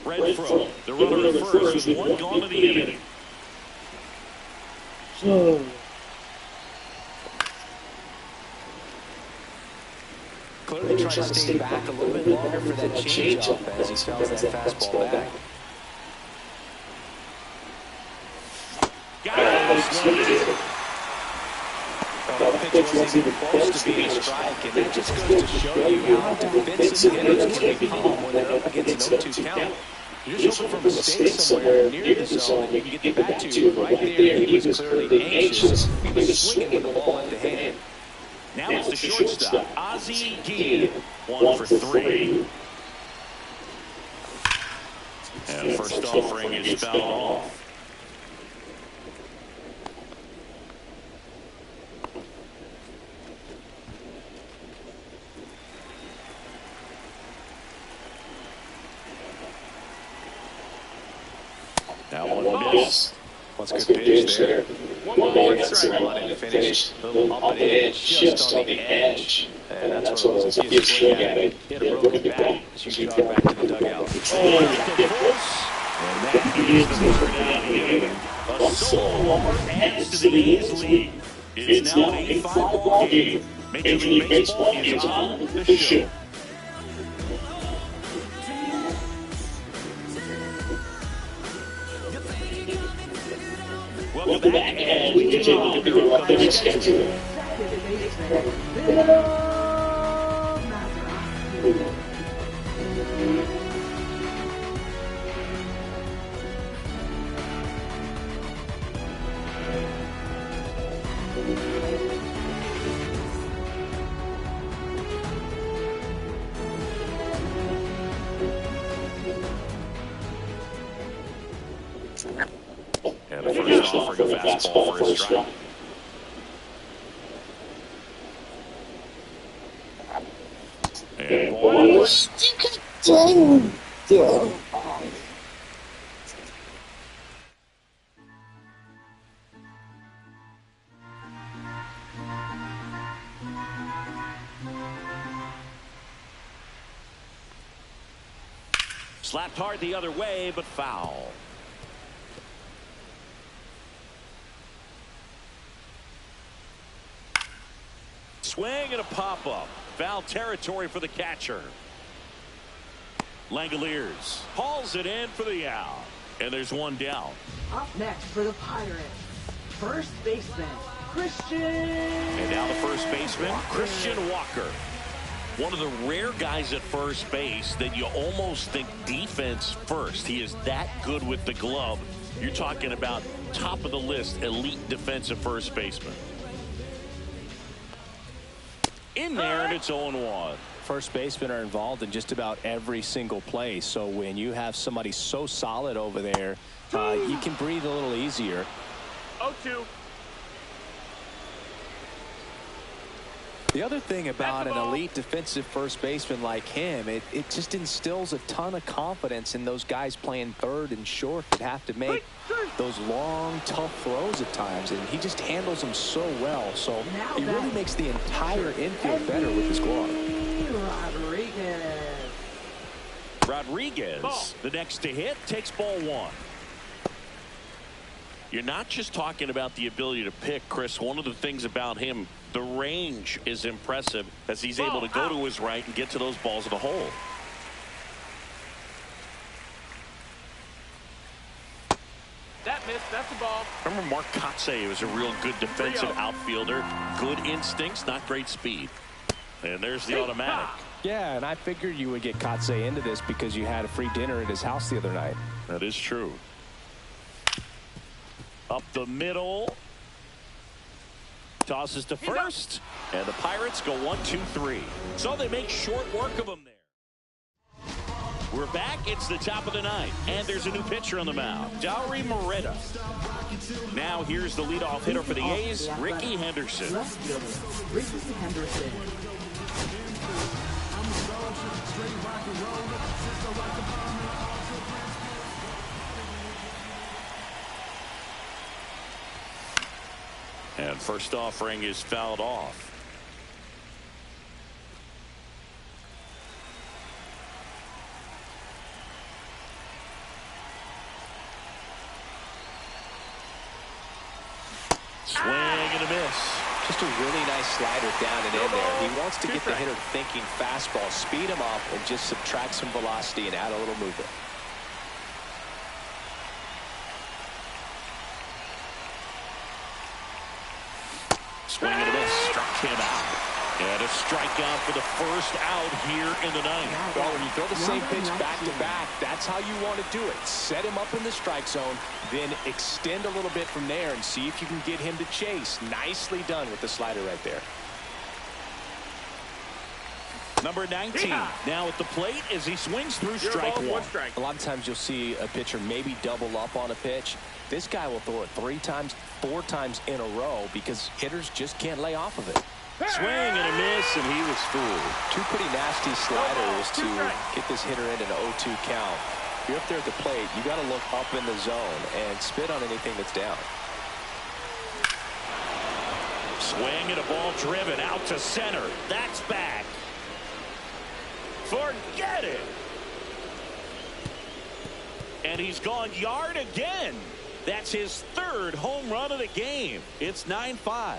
Renfroe, the runner at first, with 1 gone to the inning. Clearly trying to stay back a little bit longer for that changeup as he fouls that fastball back. Got it. Well, the pitch wasn't even close to being a strike, and that just goes to show you how defensive hitters can become when they're up against an 0-2 count. You're just looking for a mistake somewhere near the zone that you can get the bat to. Right there, he was clearly anxious. He was swinging with the ball at the hand. Now it's the shortstop, Ozzie Guillen, 1 for 3. And the first offering is fouled off. That one missed. What's a good pitch there. One ball and strike. One and finish. A little up and in, just on the edge. And that's what it was. If you swing at it, hit a broken bat as you jog back to the dugout. And that is the third out. A solo homer adds to the A's lead. It's now an 8-5 ball game. Major League Baseball is on the show. Welcome back, and we continue to do what they're scheduled. And the first offering a fastball for a strike. And boys. Slapped hard the other way, but foul. Swing and a pop-up. Foul territory for the catcher. Langoliers hauls it in for the out. And there's one down. Up next for the Pirates, first baseman, Christian. And now the first baseman, Christian Walker. One of the rare guys at first base that you almost think defense first. He is that good with the glove. You're talking about top of the list, elite defensive first baseman. In there, and it's 0-1. First basemen are involved in just about every single play. So when you have somebody so solid over there, you can breathe a little easier. 0-2. The other thing about an elite defensive first baseman like him, it just instills a ton of confidence in those guys playing third and short that have to make those long, tough throws at times, and he just handles them so well. So he really makes the entire infield better with his glove. Rodriguez, the next to hit, takes ball 1. You're not just talking about the ability to pick, Chris. One of the things about him, the range is impressive as he's able to go to his right and get to those balls in the hole. That missed. That's the ball. Remember Mark Kotsay was a real good defensive outfielder. Good instincts, not great speed. And there's the automatic. Yeah, and I figured you would get Kotsay into this because you had a free dinner at his house the other night. That is true. Up the middle. Tosses to first. And the Pirates go 1-2-3. So they make short work of him there. We're back. It's the top of the ninth. And there's a new pitcher on the mound, Dauri Moreta. Now here's the leadoff hitter for the A's, Ricky Henderson. Ricky Henderson. And first offering is fouled off. Swing and a miss. Just a really nice slider down and in there. He wants to get the hitter thinking fastball, speed him up, and just subtract some velocity and add a little movement. Swing and a miss. Struck him out. And a strikeout for the first out here in the ninth. Well, when you throw the same pitch back-to-back, that's how you want to do it. Set him up in the strike zone, then extend a little bit from there and see if you can get him to chase. Nicely done with the slider right there. Number 19 now at the plate as he swings through strike one. A lot of times you'll see a pitcher maybe double up on a pitch. This guy will throw it 3 times, 4 times in a row because hitters just can't lay off of it. Swing and a miss, and he was fooled. 2 pretty nasty sliders to get this hitter in an 0-2 count. If you're up there at the plate, you got to look up in the zone and spit on anything that's down. Swing and a ball driven out to center. That's back. Forget it. And he's gone yard again. That's his 3rd home run of the game. It's 9-5.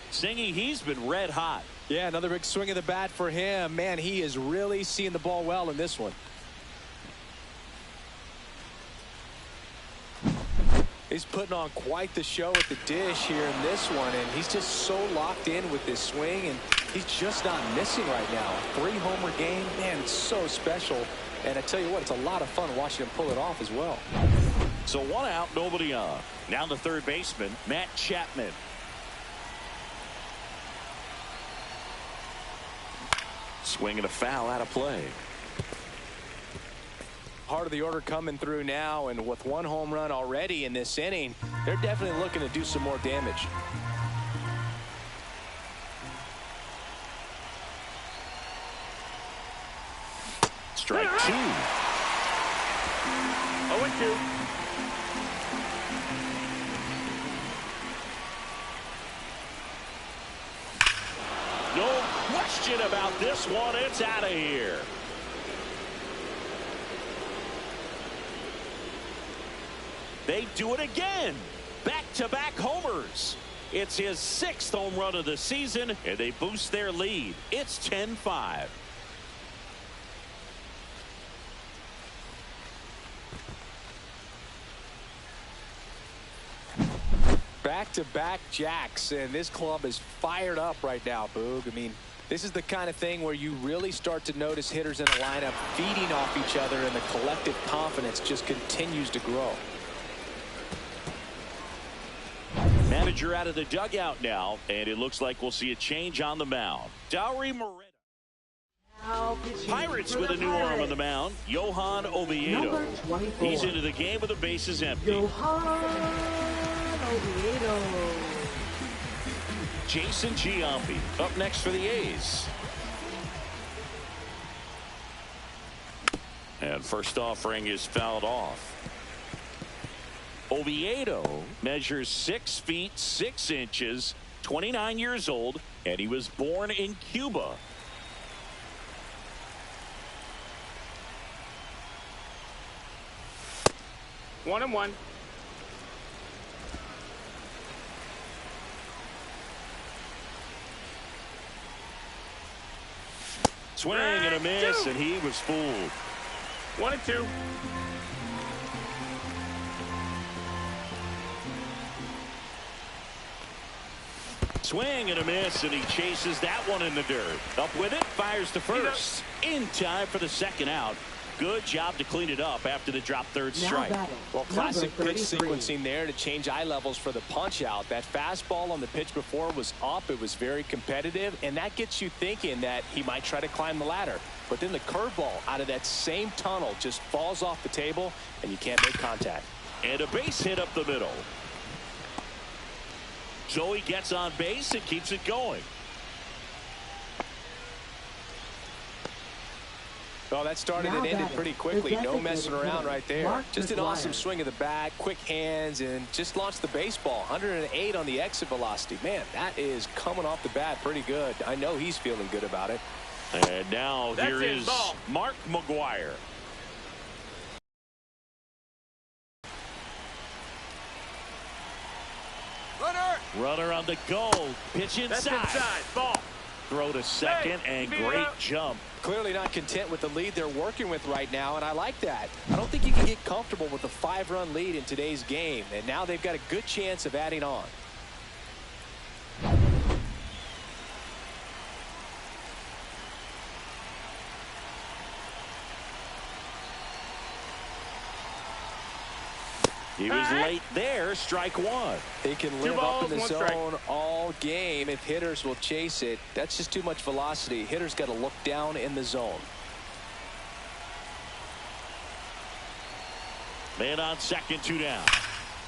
Singy, he's been red hot. Yeah, another big swing of the bat for him. Man, he is really seeing the ball well in this one. He's putting on quite the show at the dish here in this one, and he's just so locked in with this swing, and he's just not missing right now. 3-homer game, man, it's so special. And I tell you what, it's a lot of fun watching him pull it off as well. So 1 out, nobody on. Now the third baseman, Matt Chapman. Swing and a foul out of play. Heart of the order coming through now, and with 1 home run already in this inning, they're definitely looking to do some more damage. Strike 2. 0-2. No question about this one. It's out of here. They do it again. Back-to-back homers. It's his 6th home run of the season, and they boost their lead. It's 10-5. Back-to-back jacks, and this club is fired up right now, Boog. I mean, this is the kind of thing where you really start to notice hitters in a lineup feeding off each other, and the collective confidence just continues to grow. Manager out of the dugout now, and it looks like we'll see a change on the mound. Dowry Moreta. Pirates with a new arm on the mound, Johan Oviedo. He's into the game with the bases empty. Oviedo. Jason Giambi up next for the A's. And first offering is fouled off. Oviedo measures 6 feet 6 inches, 29 years old, and he was born in Cuba. One and one. Swing and a miss, and he was fooled. 1-2. Swing and a miss, and he chases that one in the dirt. Up with it, fires to first. In time for the 2nd out. Good job to clean it up after the drop 3rd strike. Well, classic pitch sequencing there to change eye levels for the punch out. That fastball on the pitch before was up. It was very competitive, and that gets you thinking that he might try to climb the ladder. But then the curveball out of that same tunnel just falls off the table, and you can't make contact. And a base hit up the middle. So he gets on base and keeps it going. Well, that started and ended pretty quickly. No messing around right there. Just an awesome swing of the bat, quick hands, and just launched the baseball. 108 on the exit velocity. Man, that is coming off the bat pretty good. I know he's feeling good about it. And now here is Mark McGuire. Runner on the go. Pitch inside. That's inside. Ball. Throw to second, and great jump. Clearly not content with the lead they're working with right now, and I like that. I don't think you can get comfortable with a 5-run lead in today's game, and now they've got a good chance of adding on. He was late there, strike one. He can live up in the zone all game if hitters will chase it. That's just too much velocity. Hitters got to look down in the zone. Man on second, 2 down.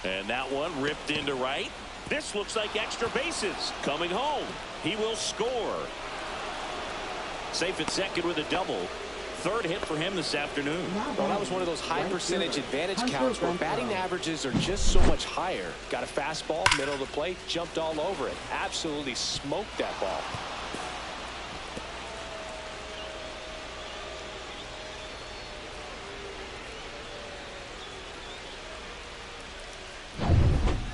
And that one ripped into right. This looks like extra bases. Coming home. He will score. Safe at second with a double. Third hit for him this afternoon. Well, that was one of those high percentage advantage counts where batting averages are just so much higher. Got a fastball, middle of the plate, jumped all over it. Absolutely smoked that ball.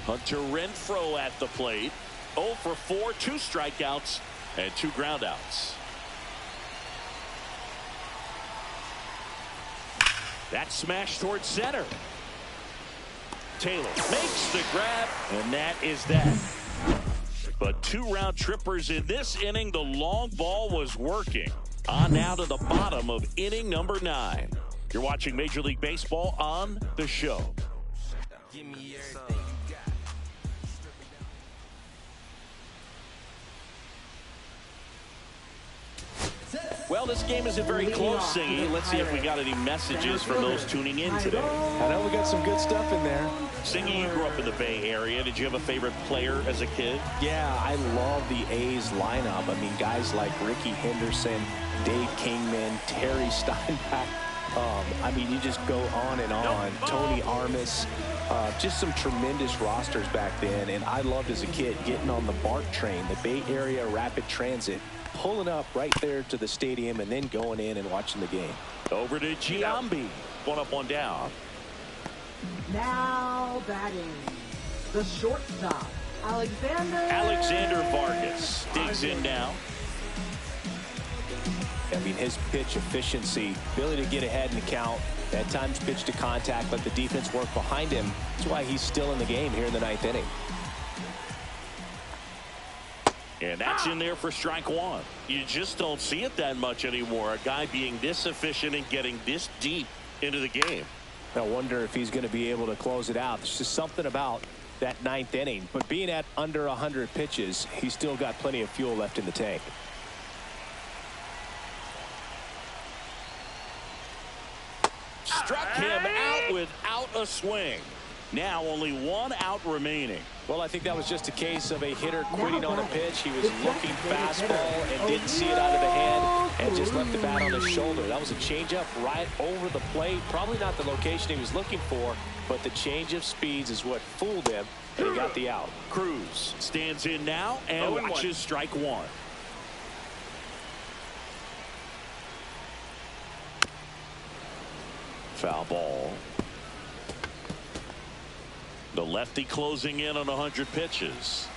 Hunter Renfroe at the plate. 0 for 4, 2 strikeouts, and 2 groundouts. That smash towards center. Taylor makes the grab, and that is that. But 2 round trippers in this inning. The long ball was working. On now to the bottom of inning number 9. You're watching Major League Baseball on The Show. Give me everything you got. Well, this game isn't very close, Singy. Let's see if we got any messages from those tuning in today. I know we got some good stuff in there. Singy, you grew up in the Bay Area. Did you have a favorite player as a kid? Yeah, I love the A's lineup. I mean, guys like Ricky Henderson, Dave Kingman, Terry Steinbach. I mean, you just go on and on. Tony Armas. Just some tremendous rosters back then. And I loved as a kid getting on the BART train, the Bay Area Rapid Transit, pulling up right there to the stadium and then going in and watching the game. Over to Giambi. 1 up, 1 down. Now batting, the shortstop, Alexander Vargas digs in now. I mean, his pitch efficiency, ability to get ahead in the count, at times pitch to contact, let the defense work behind him. That's why he's still in the game here in the 9th inning. And that's in there for strike 1. You just don't see it that much anymore. A guy being this efficient and getting this deep into the game. I wonder if he's going to be able to close it out. There's just something about that 9th inning. But being at under 100 pitches, he's still got plenty of fuel left in the tank. Struck him out without a swing. Now only 1 out remaining. Well, I think that was just a case of a hitter quitting on a pitch. He was looking fastball and didn't see it out of the hand and just left the bat on his shoulder. That was a changeup right over the plate. Probably not the location he was looking for, but the change of speeds is what fooled him, and he got the out. Cruz stands in now and watches strike 1. Foul ball. The lefty closing in on 100 pitches.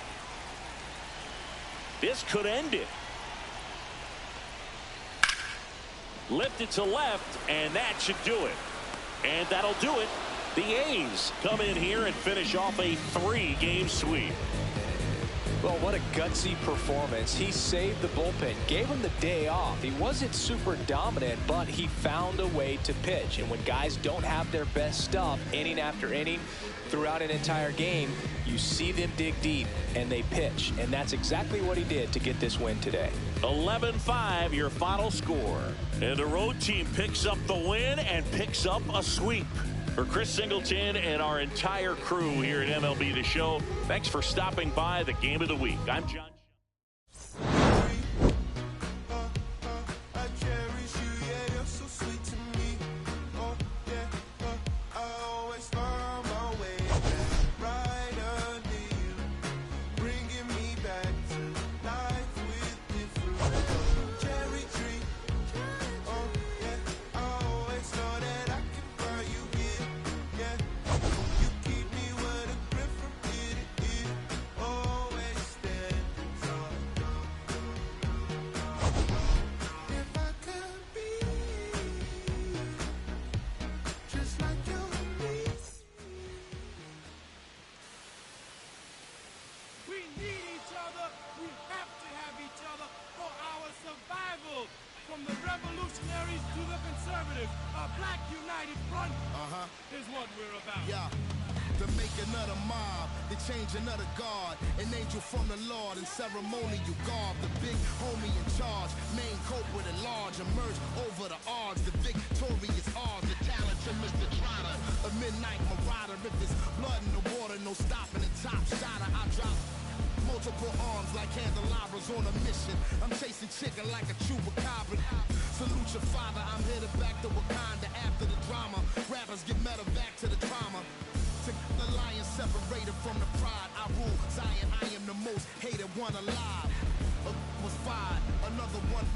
This could end it. Lifted to left, and that should do it. And that'll do it. The A's come in here and finish off a 3-game sweep. Well, what a gutsy performance. He saved the bullpen, gave him the day off. He wasn't super dominant, but he found a way to pitch. And when guys don't have their best stuff inning after inning throughout an entire game, you see them dig deep and they pitch. And that's exactly what he did to get this win today. 11-5, your final score. And the road team picks up the win and picks up a sweep. For Chris Singleton and our entire crew here at MLB The Show, thanks for stopping by the Game of the Week. I'm John. From the revolutionaries to the conservatives, a black united front is what we're about. Yeah. to make another mob, to change another guard. An angel from the Lord in ceremonial garb. The big homie in charge, main culprit at large. Emerge over the odds, the victorious odds. The talented Mr. Trotter, a midnight marauder. If there's blood in the water, no stopping the top shotter. I drop multiple arms like candelabras on a mission. I'm chasing chicken like a chupacabra. Salute your father, I'm headed back to Wakanda after the drama. Rappers get medevac to the trauma. The lion separated from the pride. I rule Zion, I am the most hated one alive. Was fired, another one.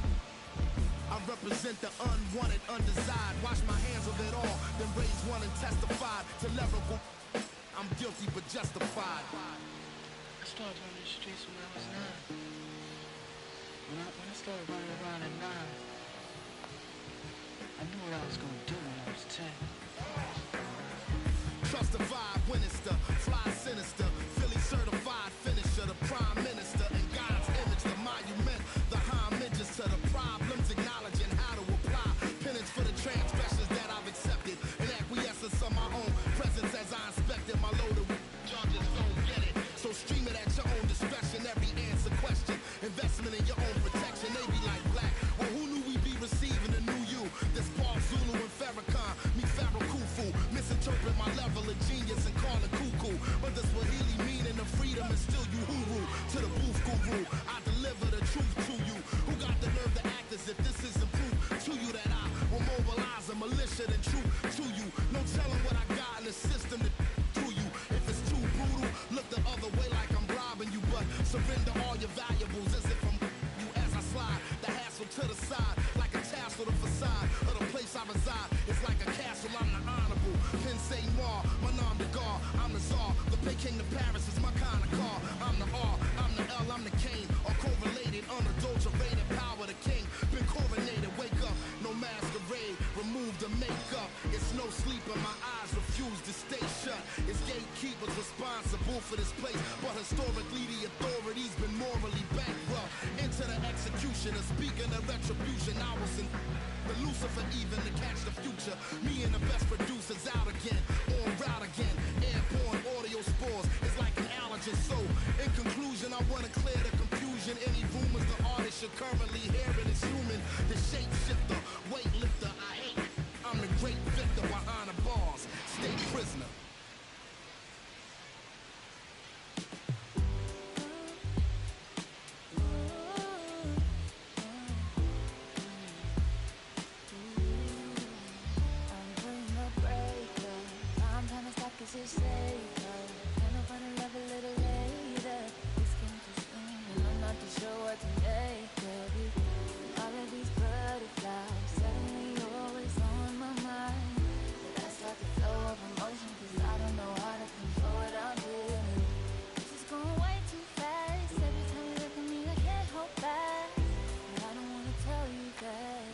I represent the unwanted, undesired. Wash my hands of it all, then raise one and testify to lyrical. I'm guilty but justified. I started running the streets when I was 9. When I started running around at 9, I knew what I was gonna do when I was 10. Trust the vibe, Winnister, fly sinister, Philly certified finisher, the prime minister, in God's image, the monument, the homages to the problems, acknowledging how to apply penance for the transgressions that I've accepted, and acquiescence of my own presence as I inspected my loaded charges. Don't get it, so stream it at your own discretion. Every answer question, investment in your own protection. They be like black, well who knew we'd be receiving a new you? This Paul Zulu and Farrakhan, me Pharaoh Khufu, misinterpret my level of genius and call it cuckoo. But the Swahili meaning of freedom is still Uhuru. To the booth guru, I deliver the truth to you. Who got the nerve to act as if this isn't proof to you that I will mobilize a militia and truth to you? No telling what I got in the system to you. If it's too brutal, look the other way like I'm robbing you. But surrender all your valuables as if I'm you as I slide. The hassle to the side like a tassel, the facade of the place I reside. It's like a castle, I'm the honorable Pin Say Noir, my nom de gar, I'm the czar. The Peking to Paris is my kind of car. I'm the R, I'm the L, I'm the Kane. All correlated, unadulterated power, the king. Been coronated, wake up, no masquerade. Remove the makeup, it's no sleep and my eyes refuse to stay shut. It's gatekeepers responsible for this place, but historically the authorities been morally bankrupt. Into the executioner, speaking of retribution, I was in the Lucifer even to catch the future. Me and the best producers out again, on route again. Airborne audio spores, it's like an allergen. So, in conclusion, I wanna clear the confusion. Any rumors the artist you're currently hearing is human. The shapeshifter, weightlifter, I hate. I'm the great victor behind the bars, state prisoner. Cause it's safer. Can I find a love a little later? This came too soon and I'm not too sure what to make of it. All of these butterflies suddenly always on my mind. But I start the flow of emotion cause I don't know how to control what I'm feeling. It's just going way too fast. Every time you look at me I can't hold back. But I don't wanna tell you that.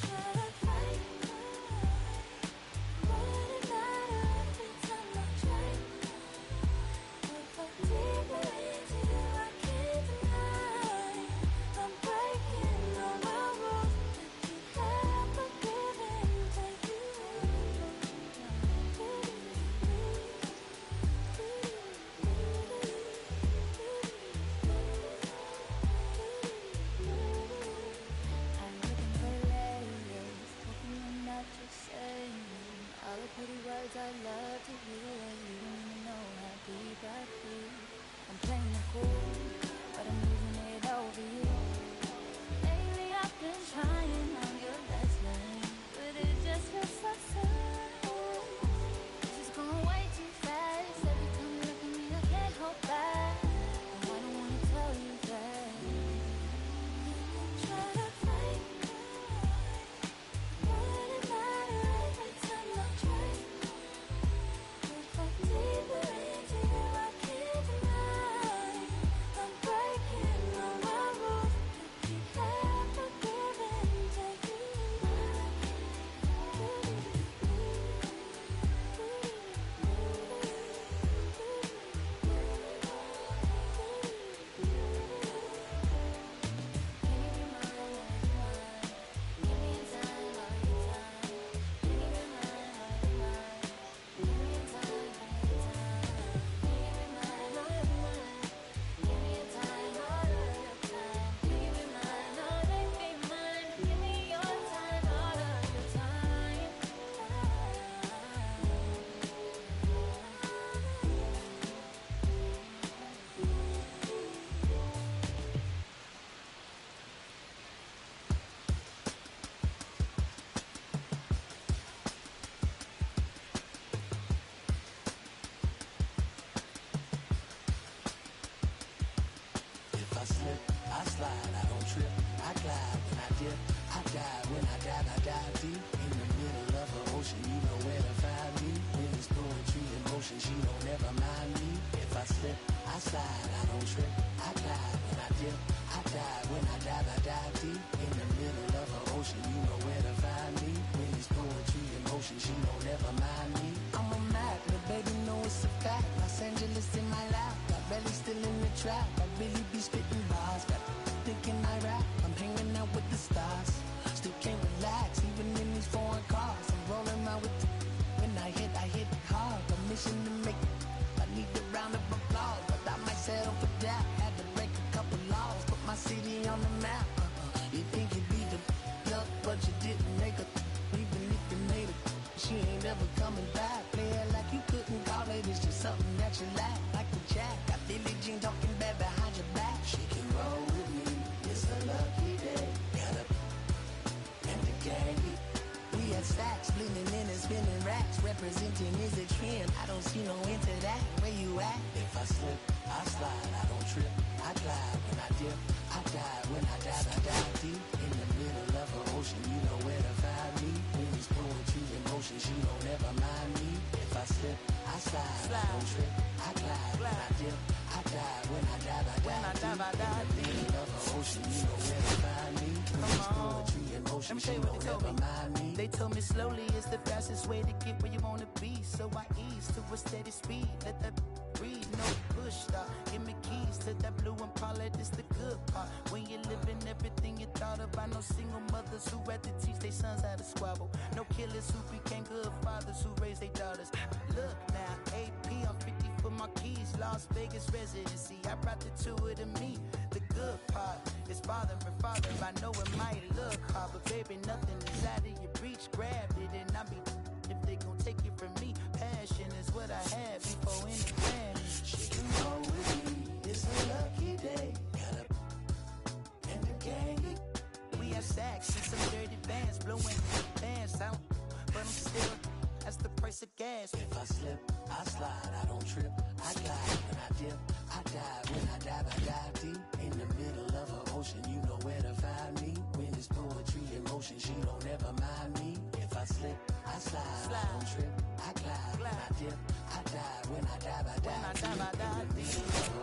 Try to fight. All the pretty words I love to hear. You don't even know how deep I feel. I'm playing it cool, but I'm losing it over you. Lately I've been trying on your best lane, but it just feels so slow. It's just going way too fast. Every time you look at me I can't hold back. And I don't wanna tell you that. Try to fight. Deeper into you, I can't deny. I'm slide, I don't trip, I glide when I dip, I dive when I dive deep in the middle of the ocean. You know where to find me. When it's poetry in motion, she don't ever mind me. If I slip, I slide, I don't trip, I glide when I dip, I dive when I dive deep in the middle of the ocean. You know where to find me. When it's poetry in motion, she don't ever mind me. I'm a Mac, the baby know it's a fact. Los Angeles in my lap, got belly still in the trap. I really be spitting bars, got thinking I rap. I'm hanging out with the stars, still can't relax, even in these foreign cars. I'm rolling out with the, when I hit hard. A mission to make it, I need a round of applause, but I might settle for that. Had to break a couple laws, put my city on the map. You think you beat the up, but you didn't make it. Even if you made it, she ain't ever coming back. Play it like you couldn't call it, it's just something that you lack. Like the jack, got Billie Jean talking bad behind your back. She can roll with me, it's a lucky day. Got up and the gang. We had stacks, blending in and spinning racks. Representing is a trend, I don't see no end to that. Where you at? If I slip, I slide, I don't trip, I glide when I dip, I dive when I dive deep in the middle of the ocean. You know where to find me. When it's poetry in motion, she don't ever mind me. If I slip, I slide, I don't trip, I glide when I dip, I dive when I dive deep in the middle of the ocean. You know where to find me. When it's poetry in motion, she don't ever mind me. They told me slowly is the fastest way to get where you wanna be. So I ease to a steady speed. Let that breathe, no push stop. Give me keys to that blue Impala, this the good part. When you're living everything you thought about. No single mothers who had to teach their sons how to squabble. No killers who became good fathers who raised their daughters. Look now, AP, I'm 50 for my keys. Las Vegas residency, I brought the two of to me. The good part is father and father. I know it might look hard, but baby, nothing is out of your reach. Grabbed it and I be if they gon' take it from me. Passion is what I had before any plan. She can roll with me, it's a lucky day. Got up and the gang. We have sacks and some dirty bands, blowing bands out, but I'm still, that's the price of gas. If I slip, I slide, I don't trip, I glide when I dip, I dive when I dive deep in the middle of the ocean. You know where to find me. When it's poetry in motion, she don't ever mind me. If I slip, I slide, I don't trip, I glide when I dip, I dive when I dive deep in the middle of the